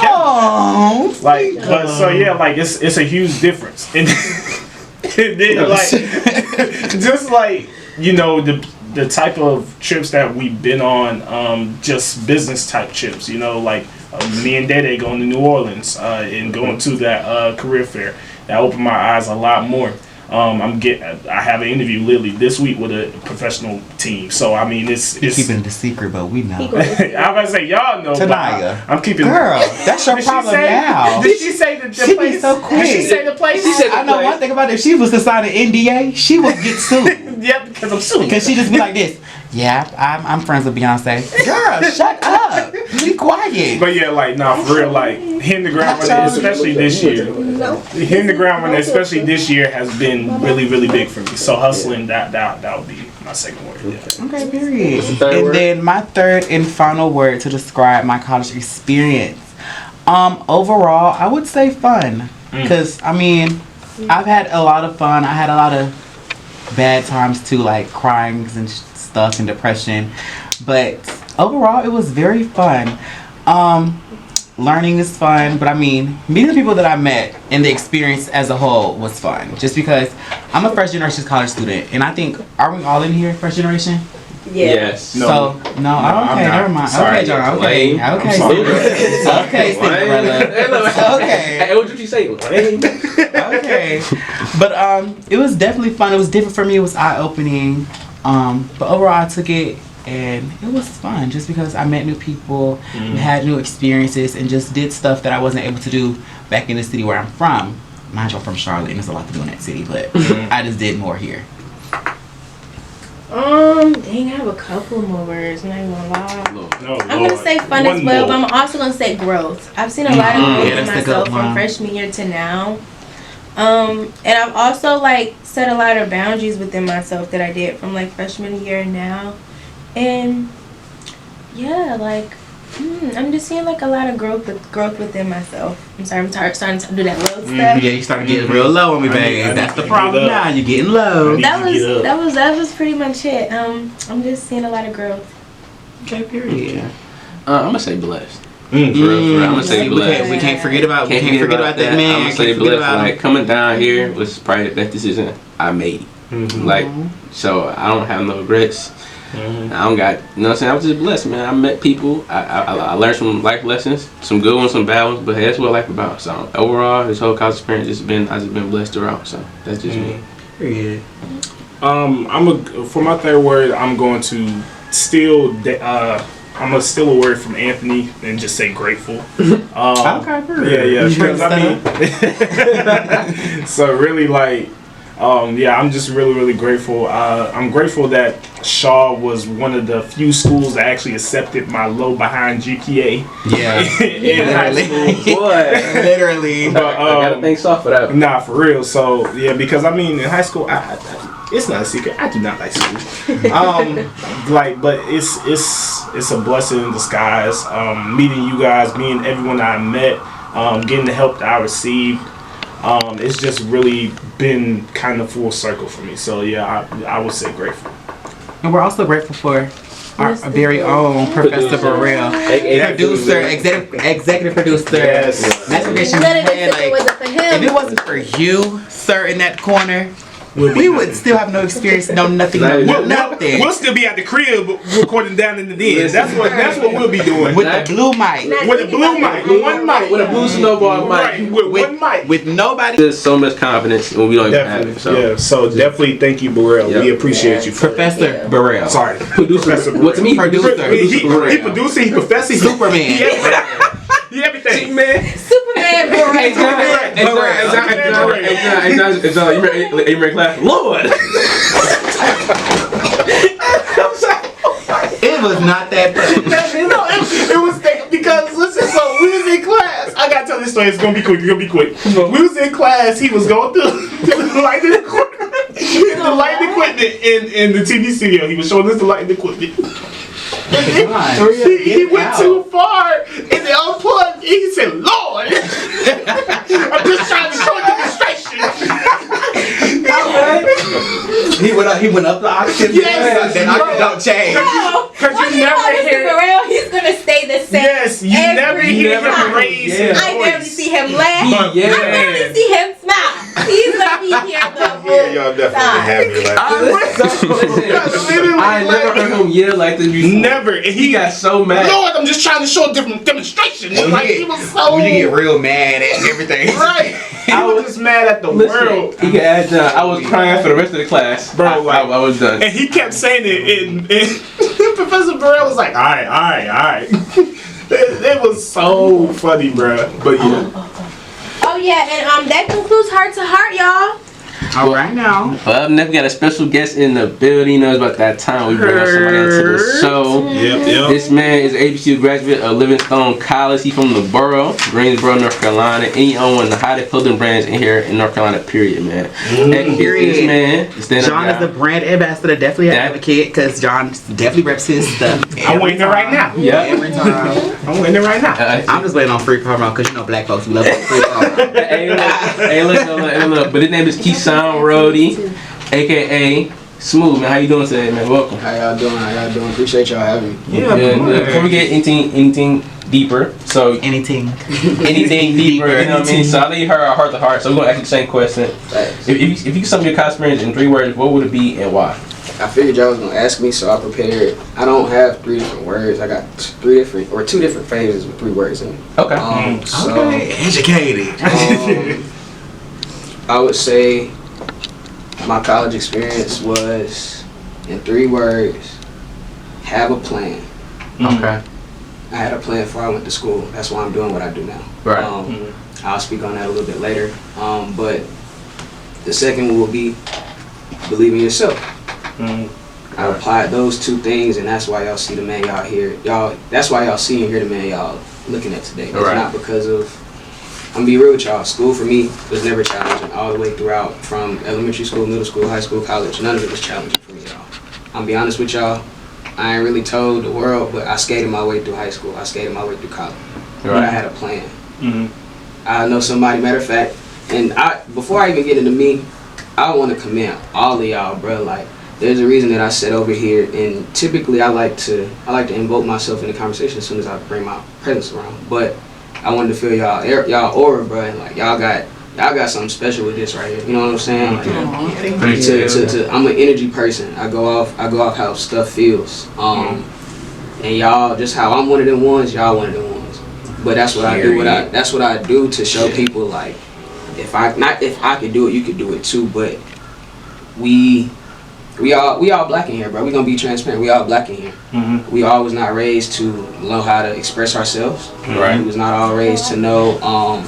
it's a huge difference. And then, like, just like the type of trips that we've been on, just business type trips. Like me and Dede going to New Orleans and going to that career fair. That opened my eyes a lot more. I have an interview literally this week with a professional team. So I mean, it's keeping it a secret, but we know. I was about to say y'all know. Tanaya, I'm keeping. Girl, that's your problem now. Did she say the she place? Be so quick. Did she say the place? She said the I know place. one thing about it. If she was to sign an NDA, she would get sued. Yep, because I'm suing. Because she just be like this. Yeah, I'm friends with Beyonce. Girl, shut up. Be quiet. But yeah, like, for real, like, hitting the ground running, especially this year. Hitting the ground running, especially this year, has been really, really big for me. So hustling, that would be my second word. Yeah. Okay, period. And word? Then my third and final word to describe my college experience. Overall, I would say fun. Because, I mean, I've had a lot of fun. I had a lot of bad times too, like cryings and stuff and depression. But overall, it was very fun. Learning is fun, but I mean, meeting the people that I met and the experience as a whole was fun. Just because I'm a first generation college student, and I think, are we all in here first generation? Yeah. Yes. No. So, okay, never mind. Sorry. Okay, John, okay. Okay, Cinderella. Okay. Hey, what did you say? Okay. But it was definitely fun. It was different for me. It was eye-opening. But overall, I took it and it was fun just because I met new people, had new experiences, and just did stuff that I wasn't able to do back in the city where I'm from. Mind you, I'm from Charlotte, and there's a lot to do in that city, but I just did more here. Dang, I have a couple more words. I'm not even gonna lie. I'm gonna say fun as well, but I'm also gonna say growth. I've seen a lot of growth in myself from freshman year to now. And I've also like set a lot of boundaries within myself that I did from like freshman year and now. And yeah, like I'm just seeing like a lot of growth within myself. I'm sorry, I'm starting to do that low stuff. Yeah, you started getting real low on me, babe. That's the problem now. You're getting low. That was pretty much it. I'm just seeing a lot of growth. Okay, period. I'm gonna say blessed. For real. I'm gonna say blessed. We can't forget about that man. I'm gonna say blessed. Like coming down here was probably the best decision I made. Like, so I don't have no regrets. I don't got, you know what I'm saying? I was just blessed, man. I met people. I learned some life lessons, some good ones, some bad ones, but hey, that's what life about. So overall, this whole college experience, I just been blessed throughout. So that's just me. Period. For my third word, I'm going to steal. I'm gonna steal a word from Anthony and just say grateful. Yeah. Because so really like. I'm just really grateful. I'm grateful that Shaw was one of the few schools that actually accepted my low behind GPA. Yeah, in high school. Literally. But, I gotta thank Soft for that. Nah, for real. So yeah, because I mean, in high school, it's not a secret. I do not like school. But it's a blessing in disguise. Meeting you guys, meeting everyone that I met, getting the help that I received. It's just really been kind of full circle for me. So yeah, I would say grateful. And we're also grateful for our very own Professor Burrell, producer, executive producer. Yes. That's what she if it wasn't for you, sir, in that corner, we would still have no experience, no nothing, nothing. We'll still be at the crib recording down in the den. That's what we'll be doing. With the blue mic. With a blue mic. With one mic. With a blue snowball mic. Right. With one mic. With nobody. There's so much confidence when we don't even have it. So. Yeah. So definitely thank you, Burrell. Yep. We appreciate you, Professor Burrell. Sorry, Producer. What to me? Producer. He producer. He professor. Superman. He everything. Superman Beret. Hey, John, you remember class? Lord! It was not that funny. It was because listen, so we was in class. I gotta tell this story. It's gonna be quick. We was in class. He was going through the lighting equipment. The lighting equipment in the TV studio. He was showing us the lighting equipment. He went too far and the unplugged. He said, "Lord, I'm just trying to show a demonstration." He went up the octave. Yes, That octave don't change. Because you never hear. Burrell, he's gonna stay the same. Yes, you never hear him raise his I voice. never see him laugh. Yeah. I never see him smile. He's gonna be here the whole y'all definitely have me like I never heard him yell like this before. Never. And He got so mad. Lord, I'm just trying to show a different demonstration. Like he was so. When you get real mad at everything. Right. I was just mad at the world. He can add John. I was crying for the rest of the class. Bro, I was done. And he kept saying it, and Professor Burrell was like, all right. It was so funny, bro. But yeah. Oh yeah, and that concludes Heart to Heart, y'all. All right now. Well, I've never got a special guest in the building. Knows about that time we bring somebody into the show. Yep. This man is an HBCU graduate of Livingstone College. He's from the borough, Greensboro, North Carolina, and he owns one of the hottest clothing brands in here in North Carolina. Period, man. Period. This man, John is the brand ambassador, definitely an advocate, because John definitely reps his stuff. I'm waiting there right now. Yeah. Every time. I'm waiting there right now. I'm just waiting on free promo, because you know black folks, we love free promo. Hey, look. But his name is Keyshawn Rody, aka Smooth, man. How you doing today, man? Welcome. How y'all doing? Appreciate y'all having me. Yeah. Before we get anything deeper, so Anything deeper, you know what I mean? So I know you heard our Heart to Heart, so we're gonna ask you the same question. Thanks. If you could sum your college experience in 3 words, what would it be and why? I figured y'all was gonna ask me, so I prepared. I don't have 3 different words. I got 2 different phrases with 3 words in it. Okay. Educated. I would say my college experience was, in 3 words, have a plan. Okay. I had a plan before I went to school. That's why I'm doing what I do now. Right. I'll speak on that a little bit later. But the second one will be believe in yourself. I applied those 2 things, and that's why y'all see the man y'all hear. That's why y'all see and hear the man y'all looking at today. It's not because of. I'm gonna be real with y'all. School for me was never challenging all the way throughout, from elementary school, middle school, high school, college. None of it was challenging for me, y'all. I'm gonna be honest with y'all. I ain't really told the world, but I skated my way through high school. I skated my way through college. But I had a plan. I know somebody, matter of fact, and before I even get into me, I want to commend all of y'all, bro. Like, there's a reason that I sat over here, and typically I like to invoke myself in the conversation as soon as I bring my presence around. But I wanted to feel y'all aura, bro. And like, y'all got y'all got something special with this right here. You know what I'm saying? Like, Thank you. I'm an energy person. I go off how stuff feels. And y'all, just how I'm one of them ones, y'all one of them ones. But that's what I do. That's what I do to show people, like, if I could do it, you could do it too. But we all black in here, bro. We gonna be transparent. We all black in here. We all was not raised to know how to express ourselves. Right. We was not all raised to know.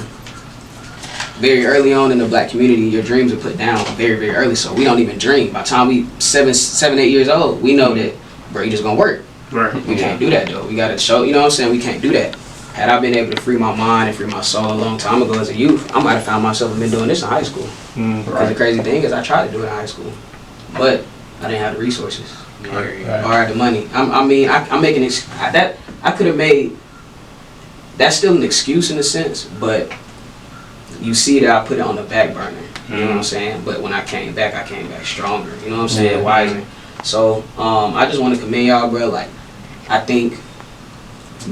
Very early on in the black community, your dreams are put down very, very early. So we don't even dream. By the time we 7, 8 years old, we know that, bro, you just gonna work. Right. We can't do that though. We gotta show. You know what I'm saying? We can't do that. Had I been able to free my mind and free my soul a long time ago as a youth, I might have found myself and been doing this in high school. Because the crazy thing is, I tried to do it in high school, but I didn't have the resources or the money. I'm making that I could have made. That's still an excuse in a sense, but you see that I put it on the back burner. You know what I'm saying? But when I came back stronger. You know what I'm saying? Wiser. So I just want to commend y'all, bro. Like, I think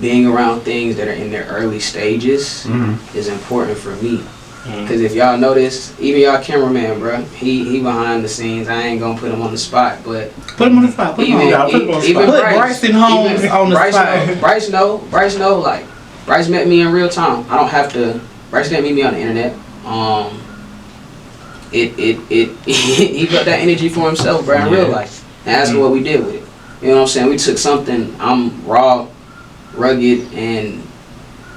being around things that are in their early stages is important for me. Because if y'all notice, even y'all cameraman, bro, he behind the scenes. I ain't gonna put him on the spot, but Put him on the spot. Put him on. Even Put Bryson Holmes on the spot. Bryce know, like, Bryce met me in real time. I don't have to. Bryce didn't meet me on the internet. He got that energy for himself, bro, in real life. And that's what we did with it. You know what I'm saying? We took something. I'm raw, rugged, and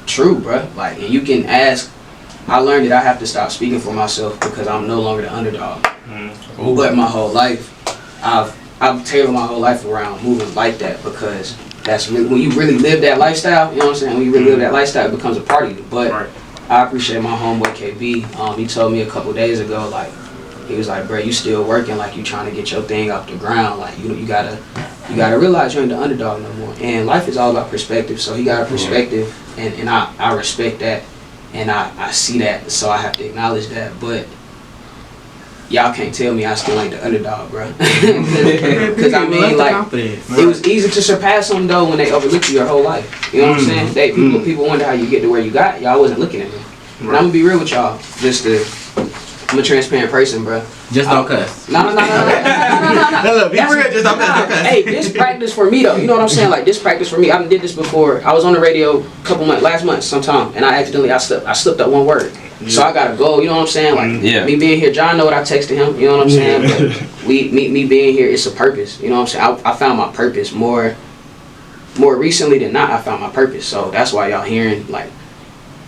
true, bro. Like, and you can ask. I learned that I have to stop speaking for myself because I'm no longer the underdog. But my whole life, I've tailored my whole life around moving like that, because that's really, when you really live that lifestyle. You know what I'm saying? When you really live that lifestyle, it becomes a part of you. But I appreciate my homeboy KB. He told me a couple days ago, like, he was like, bro, you still working, like you trying to get your thing off the ground. Like, you gotta realize you ain't the underdog no more. And life is all about perspective. So he got a perspective, and I respect that, and I see that. So I have to acknowledge that. But y'all can't tell me I still ain't the underdog, bro. Because I mean, like, it was easy to surpass them though when they overlooked you your whole life. You know what I'm saying? People wonder how you get to where you got. Y'all wasn't looking at me. And I'm gonna be real with y'all. I'm a transparent person, bro. Just don't cuss. No. No, be real, just don't cuss. Hey, this practice for me though. You know what I'm saying? Like, this practice for me. I did this before. I was on the radio last month sometime, and I slipped up one word. So I gotta go. You know what I'm saying? Like, me being here, John know what I texted him. You know what I'm saying? But me being here, it's a purpose. You know what I'm saying? I found my purpose more recently than not. I found my purpose. So that's why y'all hearing, like,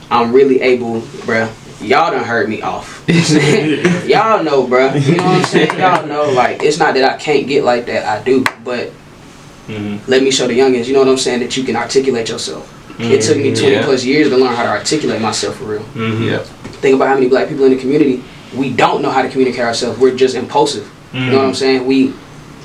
I'm really able, bruh. Y'all done heard me off. Y'all know, bro. You know what I'm saying? Y'all know, like, it's not that I can't get like that. I do, but let me show the youngins, you know what I'm saying, that you can articulate yourself. It took me 20 plus years to learn how to articulate myself for real. Think about how many black people in the community, we don't know how to communicate ourselves. We're just impulsive. You know what I'm saying? We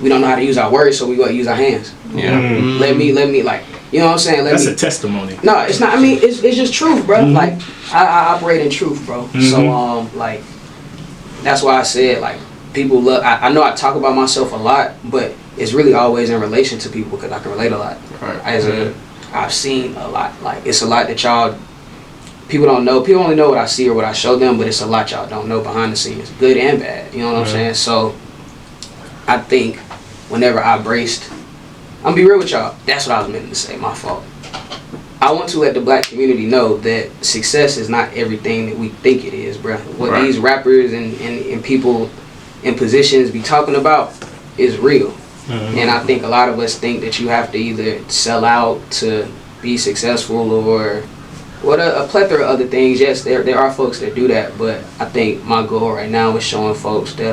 don't know how to use our words, so we go use our hands. Let me, like, you know what I'm saying? That's a testimony. No, it's not. I mean, it's just truth, bro. Like, I operate in truth, bro. So, like, that's why I said, like, people love. I know I talk about myself a lot, but it's really always in relation to people because I can relate a lot. I've seen a lot. Like, it's a lot that people don't know. People only know what I see or what I show them, but it's a lot y'all don't know behind the scenes, good and bad. You know what I'm saying? So, I think whenever I braced. I'm gonna be real with y'all. That's what I was meant to say. My fault. I want to let the black community know that success is not everything that we think it is, bro. What these rappers and people in positions be talking about is real. And I think a lot of us think that you have to either sell out to be successful or a plethora of other things. Yes, there are folks that do that, but I think my goal right now is showing folks that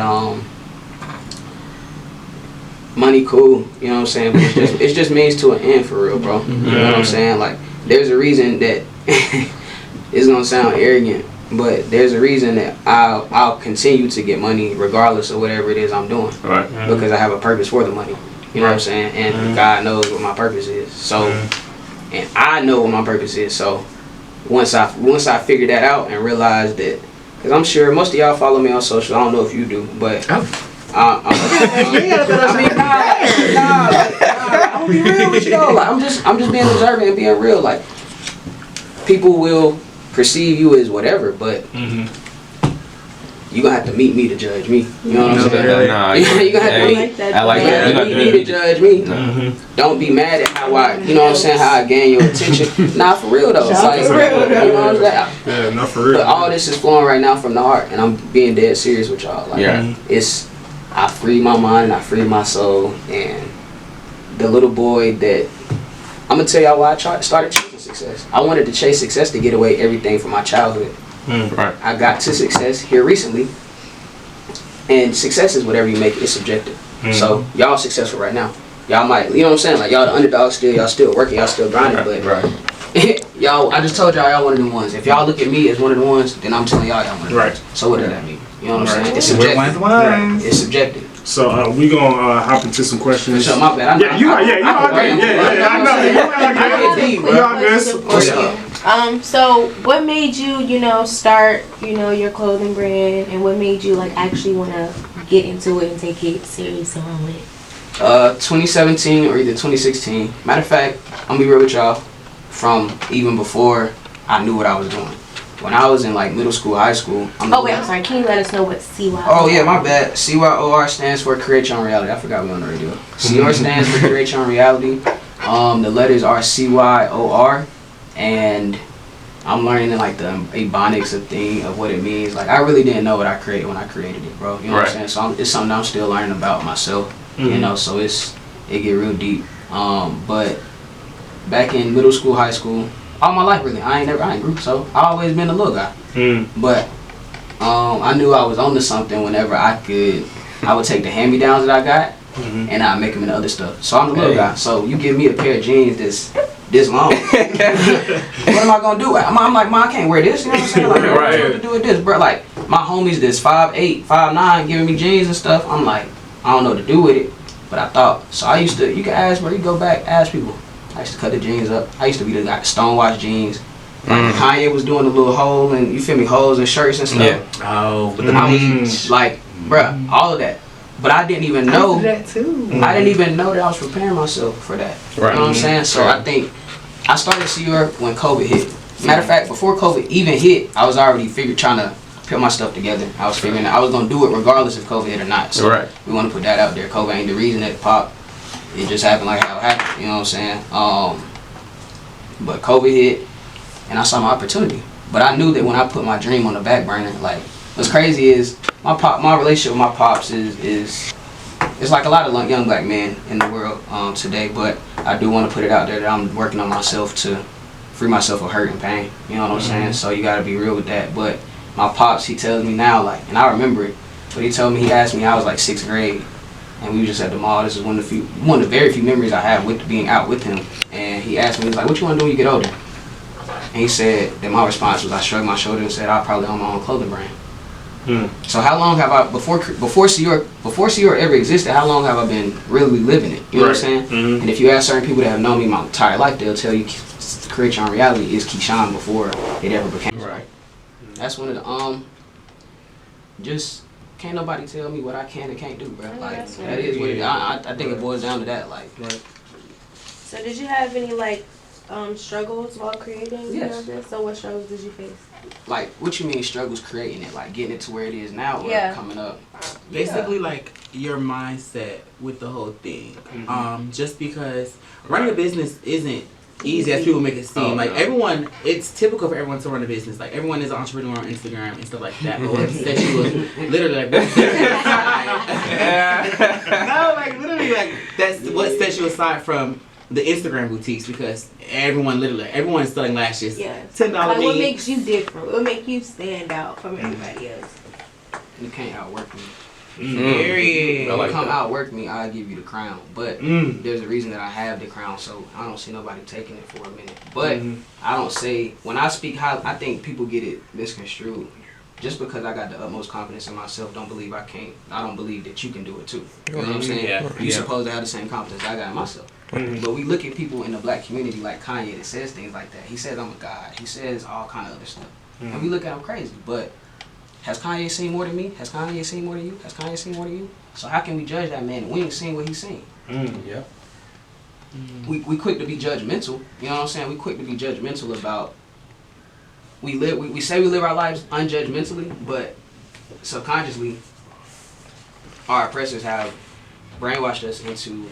money cool, you know what I'm saying, but it's just means to an end for real, bro. You know what I'm saying? Like, there's a reason that it's gonna sound arrogant, but there's a reason that I'll continue to get money regardless of whatever it is I'm doing, because I have a purpose for the money. You know what I'm saying? And God knows what my purpose is. So, and I know what my purpose is. So, once I figure that out and realize that, because I'm sure most of y'all follow me on social. I don't know if you do, but. I'm gonna be real with you though. Like, I'm just being observant and being real. Like, people will perceive you as whatever, but you gonna have to meet me to judge me. You know what I'm saying? Nah, you gonna have to like that. I like you that. gotta meet me to judge me. Don't be mad at how I, you know what I'm saying, how I gain your attention. Nah, for real though. It's like, for real, though. you know what I'm saying? Yeah, not for real. But all this is flowing right now from the heart, and I'm being dead serious with y'all. Like, Yeah. I freed my mind and I freed my soul, and the little boy that I'm gonna tell y'all why I started chasing success. I wanted to chase success to get away everything from my childhood. Right. I got to success here recently, and success is whatever you make it. It's subjective. So y'all successful right now. Y'all might, you know what I'm saying? Like y'all the underdog still. Y'all still working. Y'all still grinding. But y'all, I just told y'all one of them ones. If y'all look at me as one of the ones, then I'm telling y'all one of the ones. So what does that mean? You know what I'm saying? It's subjective. It's subjective. So we gonna hop into some questions. So my bad. You all good. I know. You all good. So what made you, start, your clothing brand, and what made you like actually want to get into it and take it serious and run with it? 2017 or either 2016. Matter of fact, I'm gonna be real with y'all. From even before I knew what I was doing. When I was in like middle school, high school. I'm sorry. Can you let us know what CYOR? Oh yeah, my bad. CYOR stands for Create Your Own Reality. I forgot we on the radio. CYOR stands for Create Your Own Reality. The letters are CYOR, and I'm learning like the ebonics of what it means. Like I really didn't know what I created when I created it, bro. You know what I'm saying? So it's something I'm still learning about myself. You know, so it get real deep. But back in middle school, high school, all my life really, I ain't grew, so I always been a little guy. But I knew I was onto something whenever I would take the hand-me-downs that I got and I'd make them into other stuff. So I'm the little guy. So you give me a pair of jeans this long. What am I gonna do? I'm like, I can't wear this. You know what I'm saying? Like, what am I to do with this, bro? Like my homies that's 5'8", 5'9", giving me jeans and stuff. I'm like, I don't know what to do with it. But I thought, so you can ask, bro. You go back, ask people. I used to cut the jeans up. I used to be the guy stonewash jeans. Like Kanye was doing the little hole and holes in shirts and stuff. Yeah. Oh, but I was like, bruh, all of that. But I didn't even know. I did that too. I didn't even know that I was preparing myself for that. Right. You know what I'm saying? So I think I started CR when COVID hit. Matter of fact, before COVID even hit, I was already trying to put my stuff together. I was figuring that I was gonna do it regardless if COVID hit or not. So we want to put that out there. COVID ain't the reason that it popped. It just happened like how it happened, you know what I'm saying? But COVID hit, and I saw my opportunity. But I knew that when I put my dream on the back burner, like, what's crazy is my relationship with my pops is it's like a lot of young black men in the world today. But I do want to put it out there that I'm working on myself to free myself of hurt and pain. You know what I'm saying? So you got to be real with that. But my pops, he tells me now, like, and I remember it. But he asked me, I was like 6th grade. And we were just at the mall. This is one of the very few memories I have with being out with him. And he asked me, he was like, "What you want to do when you get older?" And he said that my response was, I shrugged my shoulders and said, "I'll probably own my own clothing brand." So how long have I before CR ever existed? How long have I been really living it? You know what I'm saying? And if you ask certain people that have known me my entire life, they'll tell you, Create Your Own Reality is Keyshawn before it ever became. Right. That's one of the just. Can't nobody tell me what I can and can't do, bro. Like that is what it is. I think it boils down to that. Like. So did you have any struggles while creating this? So what struggles did you face? Like, what you mean struggles creating it? Like getting it to where it is now, or coming up? Basically, like your mindset with the whole thing. Just because running a business isn't easy as people make it seem. Everyone, it's typical for everyone to run a business. Like everyone is an entrepreneur on Instagram and stuff like that. But what sets you literally like no, like literally like that's what sets you aside from the Instagram boutiques, because everyone's selling lashes. $10. Like what makes you different? What makes you stand out from everybody else? You can't outwork me. Period. If you come outwork me, I'll give you the crown. But there's a reason that I have the crown, so I don't see nobody taking it for a minute. But I don't say, when I speak high, I think people get it misconstrued. Just because I got the utmost confidence in myself, don't believe I can't. I don't believe that you can do it too. You know what I'm saying? You're supposed to have the same confidence I got in myself. But we look at people in the black community like Kanye that says things like that. He says I'm a god. He says all kind of other stuff. And we look at him crazy. But has Kanye seen more than me? Has Kanye seen more than you? Has Kanye seen more than you? So how can we judge that man? We ain't seen what he's seen. We quick to be judgmental. You know what I'm saying? We quick to be judgmental about. We say we live our lives unjudgmentally, but subconsciously, our oppressors have brainwashed us into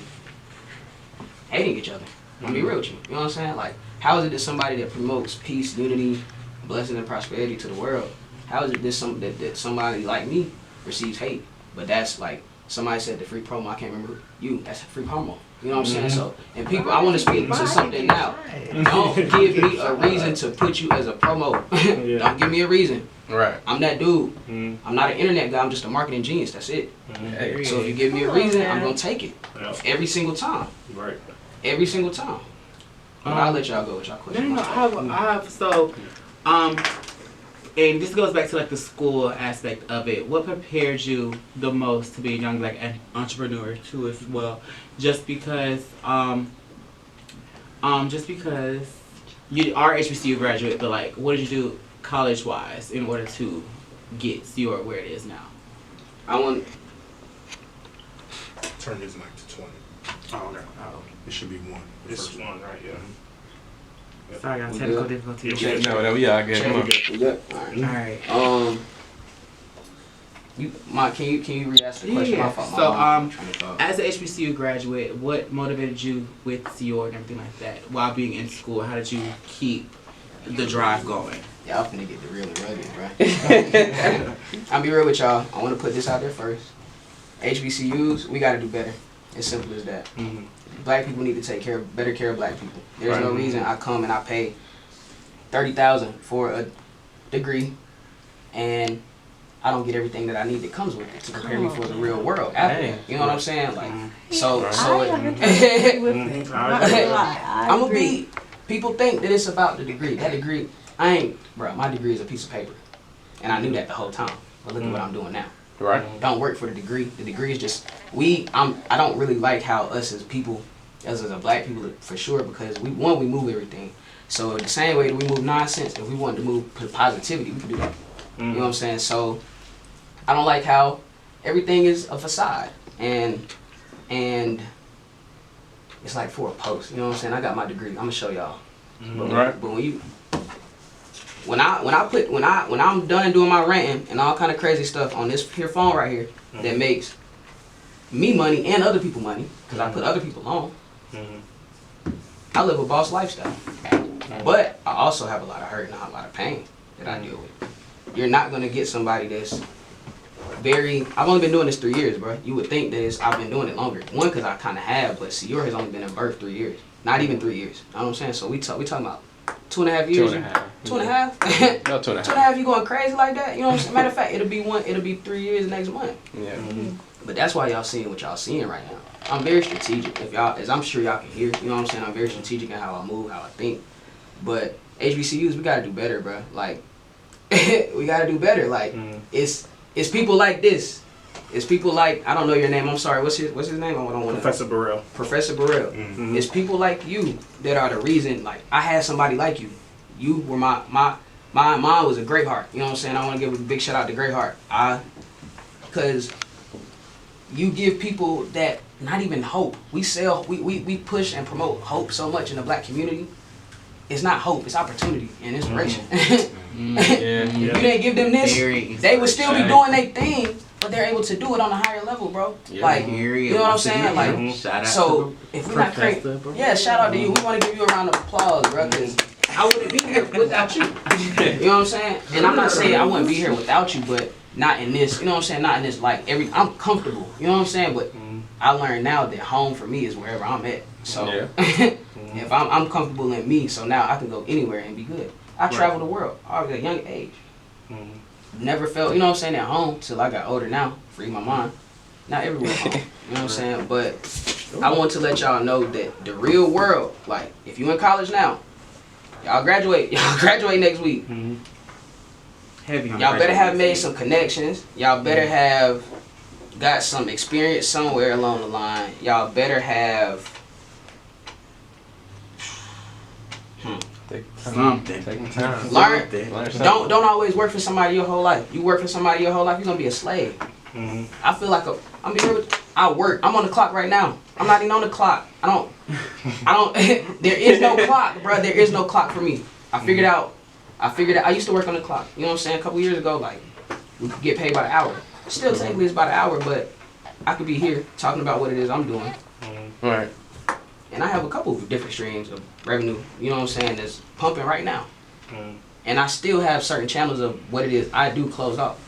hating each other. I'm gonna be real with you. You know what I'm saying? Like, how is it that somebody that promotes peace, unity, blessing, and prosperity to the world, how is it that somebody like me receives hate? But that's like, somebody said the free promo, I can't remember you, that's a free promo. You know what I'm saying? So, and people, I want to speak to something now. Don't give me a reason to put you as a promo. Don't give me a reason. Right. I'm that dude. I'm not an internet guy, I'm just a marketing genius, that's it. So if you give me a reason, I'm going to take it. Every single time. Right. Every single time. But I'll let y'all go with y'all question. No, I have so, and this goes back to like the school aspect of it. What prepared you the most to be a young black entrepreneur too, as well? Just because you are HBCU graduate, but like, what did you do college wise in order to get your where it is now? I want. Turn his mic to 20. Oh, okay. It should be 1. It's one, right? Yeah. Sorry, I'm We technical good? difficulties. No, we all good. Come on. We good? Alright. Alright. Can you re-ask the question? Yeah. My fault. So, I'm trying to talk. as an HBCU graduate, what motivated you with CEO and everything like that while being in school? How did you keep the drive going? Yeah, I'm finna get the real and rugged, bro. I'll be real with y'all. I want to put this out there first. HBCUs, we got to do better. As simple as that. Black people need to take better care of black people. There's no reason I come and I pay $30,000 for a degree, and I don't get everything that I need that comes with it to prepare me for the real world. After, you know what I'm saying? Like, I'm gonna be. People think that it's about the degree. That degree, bro. My degree is a piece of paper, and I knew that the whole time. But look at what I'm doing now. Right. Don't work for the degree. The degree is just I don't really like how us as people, as a black people, for sure, because we move everything. So the same way that we move nonsense, if we want to move positivity, we can do that. You know what I'm saying? So I don't like how everything is a facade and it's like for a post. You know what I'm saying? I got my degree. I'm gonna show y'all. But when I'm done doing my ranting and all kind of crazy stuff on this here phone right here that makes me money and other people money, because I put other people on, I live a boss lifestyle. But I also have a lot of hurt and a lot of pain that I deal with. You're not gonna get somebody that's I've only been doing this 3 years, bro. You would think that I've been doing it longer. One, because I kind of have, but Seor has only been in birth 3 years. Not even 3 years. You know what I'm saying? So we talking about 2.5 years. 2.5. 2.5? No, 2.5. 2.5, you going crazy like that? You know what I'm saying? Matter of fact, it'll be 3 years next month. Yeah. But that's why y'all seeing what y'all seeing right now. I'm very strategic. As I'm sure y'all can hear, you know what I'm saying? I'm very strategic in how I move, how I think. But HBCUs, we gotta do better, bro. Like, we gotta do better. Like, it's people like this. It's people like, I don't know your name. I'm sorry. What's his name? I don't want to. Professor Burrell. Professor Burrell. It's people like you that are the reason. Like, I had somebody like you. You were mine was a great heart. You know what I'm saying? I want to give a big shout out to Great Heart. Because you give people that not even hope. We push and promote hope so much in the black community. It's not hope, it's opportunity and inspiration. If you didn't give them this, they would still be doing their thing, but they're able to do it on a higher level, bro. Like, you know what I'm saying? Like, so if we're not crazy, shout out to you. We want to give you a round of applause, bro, because I wouldn't be here without you. You know what I'm saying? And I'm not saying I wouldn't be here without you, but not in this. You know what I'm saying? Not in this. Like, I'm comfortable. You know what I'm saying? But I learned now that home for me is wherever I'm at. So if I'm comfortable in me, so now I can go anywhere and be good. I travel the world. I was at a young age. Never felt, you know what I'm saying, at home till I got older now. Free my mind. Not everywhere home. You know what I'm saying? But I want to let y'all know that the real world, like, if you in college now, y'all graduate next week. Y'all better have made some connections. Y'all better have got some experience somewhere along the line. Y'all better have something. Learn. Don't always work for somebody your whole life. You work for somebody your whole life, you're gonna be a slave. I feel like I'm being real with, I work. I'm on the clock right now. I'm not even on the clock. I don't there is no clock, bro. There is no clock for me. I figured out I used to work on the clock. You know what I'm saying? A couple years ago, like we get paid by the hour. Still technically it's by the hour, but I could be here talking about what it is I'm doing. Right. And I have a couple of different streams of revenue, you know what I'm saying, that's pumping right now. And I still have certain channels of what it is I do close off.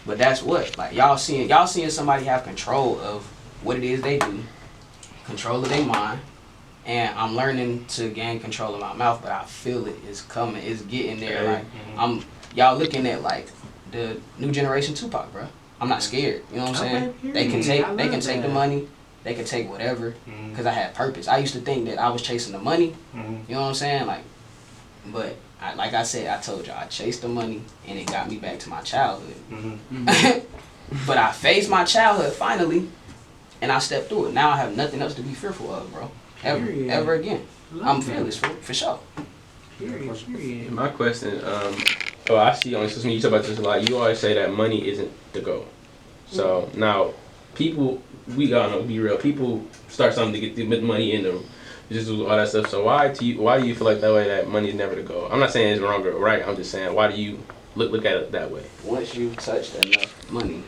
But that's what, like y'all seeing somebody have control of what it is they do, control of their mind, and I'm learning to gain control of my mouth, but I feel it is coming, it's getting there. Like y'all looking at like the new generation Tupac, bro. I'm not scared, you know what I'm saying? They can take the money, they can take whatever, because I had purpose. I used to think that I was chasing the money, you know what I'm saying? Like, but like I said, I told y'all, I chased the money and it got me back to my childhood. But I faced my childhood finally, and I stepped through it. Now I have nothing else to be fearful of, bro. Ever again. I'm fearless for sure. Period. My question, I see on social media you talk about this a lot. You always say that money isn't the goal. So now, people, we all know, be real. People start something to get the money in them, just do all that stuff. So why do you feel like that way? That money is never the goal. I'm not saying it's wrong or right. I'm just saying, why do you look at it that way? Once you've touched enough money,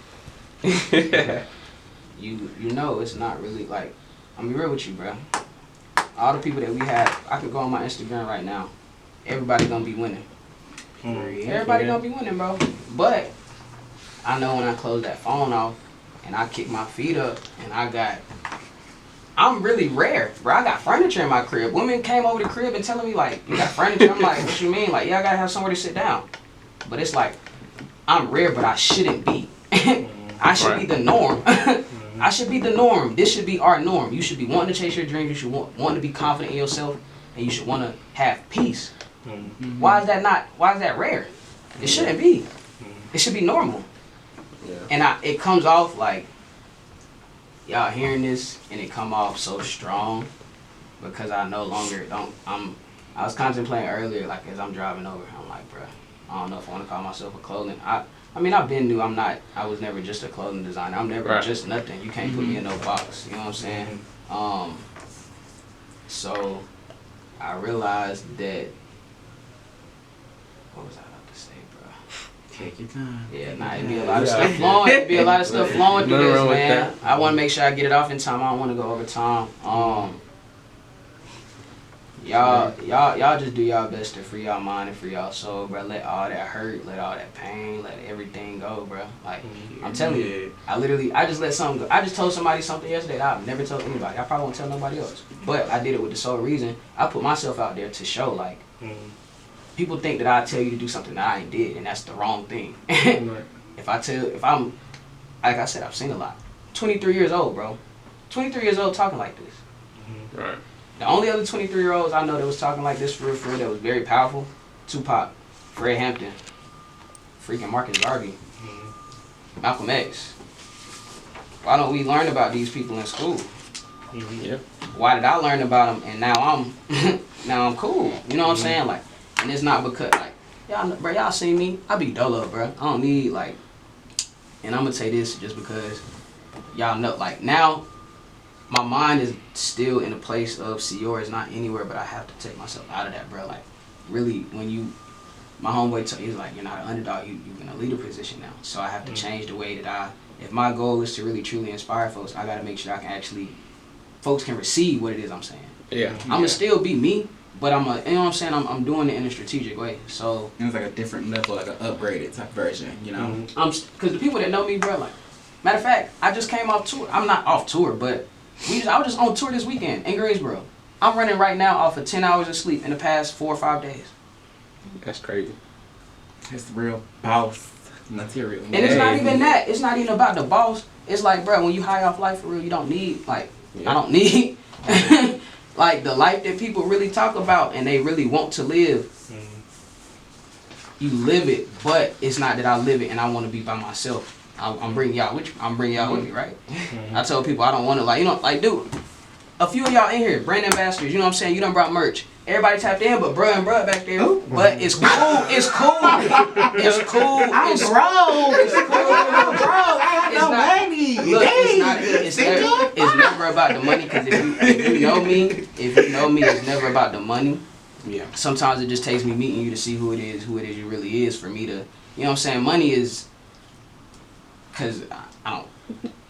you know it's not really like. I'm be real with you, bro. All the people that we have, I could go on my Instagram right now. Everybody gonna be winning. Everybody gonna be winning, bro. But I know when I close that phone off and I kick my feet up and I'm really rare, bro. I got furniture in my crib. Women came over the crib and telling me like, you got furniture? I'm like, what you mean? Like, yeah, I gotta have somewhere to sit down. But it's like, I'm rare, but I shouldn't be. I should be the norm. I should be the norm. This should be our norm. You should be wanting to chase your dreams. You should want to be confident in yourself, and you should want to have peace. Why is that rare? It shouldn't be. It should be normal. And it comes off like, y'all hearing this, and it come off so strong because I no longer I was contemplating earlier, like as I'm driving over, I'm like, bruh, I don't know if I want to call myself a clothing. I mean, I've been new. I was never just a clothing designer. I'm never just nothing. You can't put me in no box. You know what I'm saying? So I realized that. What was I about to say, bro? Take your time. Yeah, it'd be a lot of stuff flowing. It'd be a lot of stuff flowing through this, man. I want to make sure I get it off in time. I don't want to go over time. Y'all just do y'all best to free y'all mind and free y'all soul, bro. Let all that hurt, let all that pain, let everything go, bro. Like, I'm telling you, I just let something go. I just told somebody something yesterday that I've never told anybody. I probably won't tell nobody else. But I did it with the sole reason. I put myself out there to show, like, people think that I tell you to do something that I ain't did, and that's the wrong thing. If I'm, like I said, I've seen a lot. 23 years old, bro. 23 years old talking like this. Right. The only other 23-year-olds I know that was talking like this for real, that was very powerful, Tupac, Fred Hampton, freaking Marcus Garvey, Malcolm X. Why don't we learn about these people in school? Why did I learn about them and now I'm cool? You know what I'm saying? Like, and it's not because like y'all see me, I be dolo, bro. I don't need like, and I'm gonna say this just because y'all know, like now. My mind is still in a place of CEO is not anywhere, but I have to take myself out of that, bro. Like, really, my homeboy he's like, you're not an underdog, you're in a leader position now. So I have to change the way that if my goal is to really truly inspire folks, I gotta make sure I can actually, folks can receive what it is I'm saying. Yeah. I'm gonna still be me, but you know what I'm saying? I'm doing it in a strategic way. So it's like a different level, like an upgraded type version, you know? Cause the people that know me, bro, like, matter of fact, I just came off tour. I'm not off tour, but I was just on tour this weekend in Greensboro. I'm running right now off of 10 hours of sleep in the past 4 or 5 days. That's crazy. It's real boss material. And it's not even that. It's not even about the boss. It's like, bro, when you high off life for real, you don't need, like, I don't need, like, the life that people really talk about and they really want to live. You live it, but it's not that I live it and I want to be by myself. I'm bringing y'all with me, right? I tell people I don't want to, like, you know, like, dude, a few of y'all in here, brand ambassadors, you know what I'm saying? You done brought merch. Everybody tapped in, but bruh and bruh back there. Ooh. But it's cool. It's cool. It's cool. I'm grown. It's cool. I'm grown. I got no money. Look, it's never about the money, because if you know me, it's never about the money. Yeah. Sometimes it just takes me meeting you to see who it is you really is for me to You know what I'm saying? Money is, cause I'm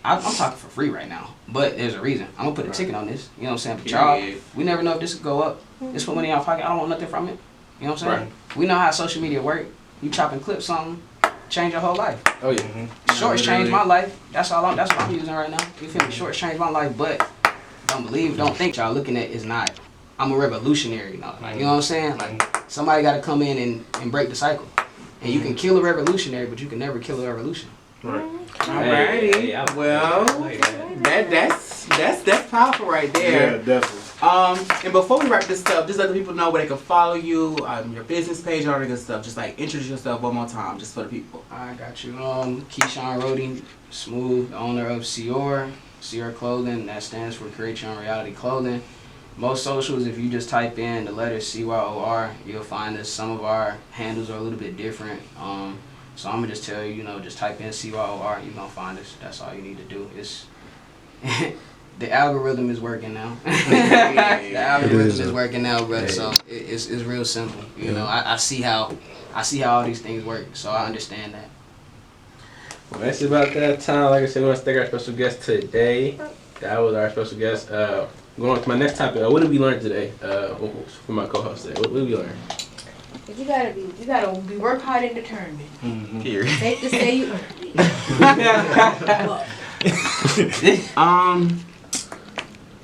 talking for free right now, but there's a reason. I'm gonna put a ticket on this. You know what I'm saying? But y'all, we never know if this could go up. Just put money in our pocket. I don't want nothing from it. You know what I'm saying? We know how social media work. You chopping clips on, change your whole life. Oh yeah. Shorts changed my life. That's what I'm using right now. You feel me? Shorts changed my life, but don't think y'all looking at is not. I'm a revolutionary now. Like, you know what I'm saying? Like, somebody got to come in and break the cycle. And you can kill a revolutionary, but you can never kill a revolution. Right. Alrighty. Well, that's powerful right there. Yeah, definitely. And before we wrap this up, just let the people know where they can follow you, your business page, all that good stuff. Just like introduce yourself one more time, just for the people. I got you. Keyshawn Rody, Smooth, the owner of ceo Clothing. That stands for Create Your Own Reality Clothing. Most socials, if you just type in the letter CYOR, you'll find us. Some of our handles are a little bit different. So I'm gonna just tell you, just type in CYOR, you're gonna find us. That's all you need to do. It's the algorithm is working now. The algorithm is working now, brother. So it's real simple. You know, I see how all these things work. So I understand that. Well, that's about that time. Like I said, we want to thank our special guest today. That was our special guest. Going on to my next topic. What did we learn today? From my co-host today. What did we learn? You gotta be work hard and determined. Here. Safe to say you earned it.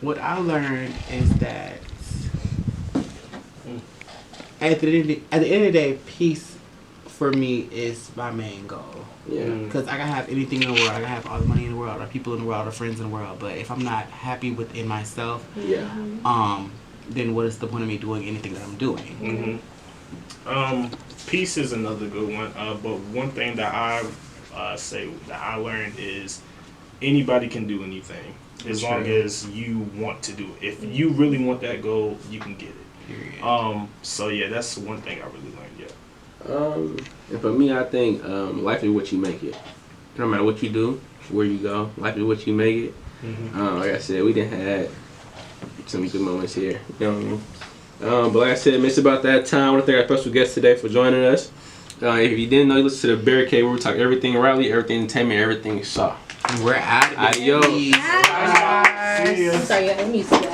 What I learned is that at the end of the day, peace for me is my main goal. Yeah. Because I can have anything in the world. I can have all the money in the world, or people in the world, or friends in the world. But if I'm not happy within myself, then what is the point of me doing anything that I'm doing? Peace is another good one. But one thing that I say that I learned is anybody can do anything as long as you want to do it. If you really want that goal, you can get it. Period. So yeah, that's one thing I really learned. Yeah. And for me, I think life is what you make it. No matter what you do, where you go, life is what you make it. Like I said, we didn't have some good moments here. You know what I mean? But like I said, it's about that time. I want to thank our special guest today for joining us. If you didn't know, you listen to the Barricade where we talk everything rally, everything entertainment, everything soft. We're out. Adios. I'm sorry, I missed that.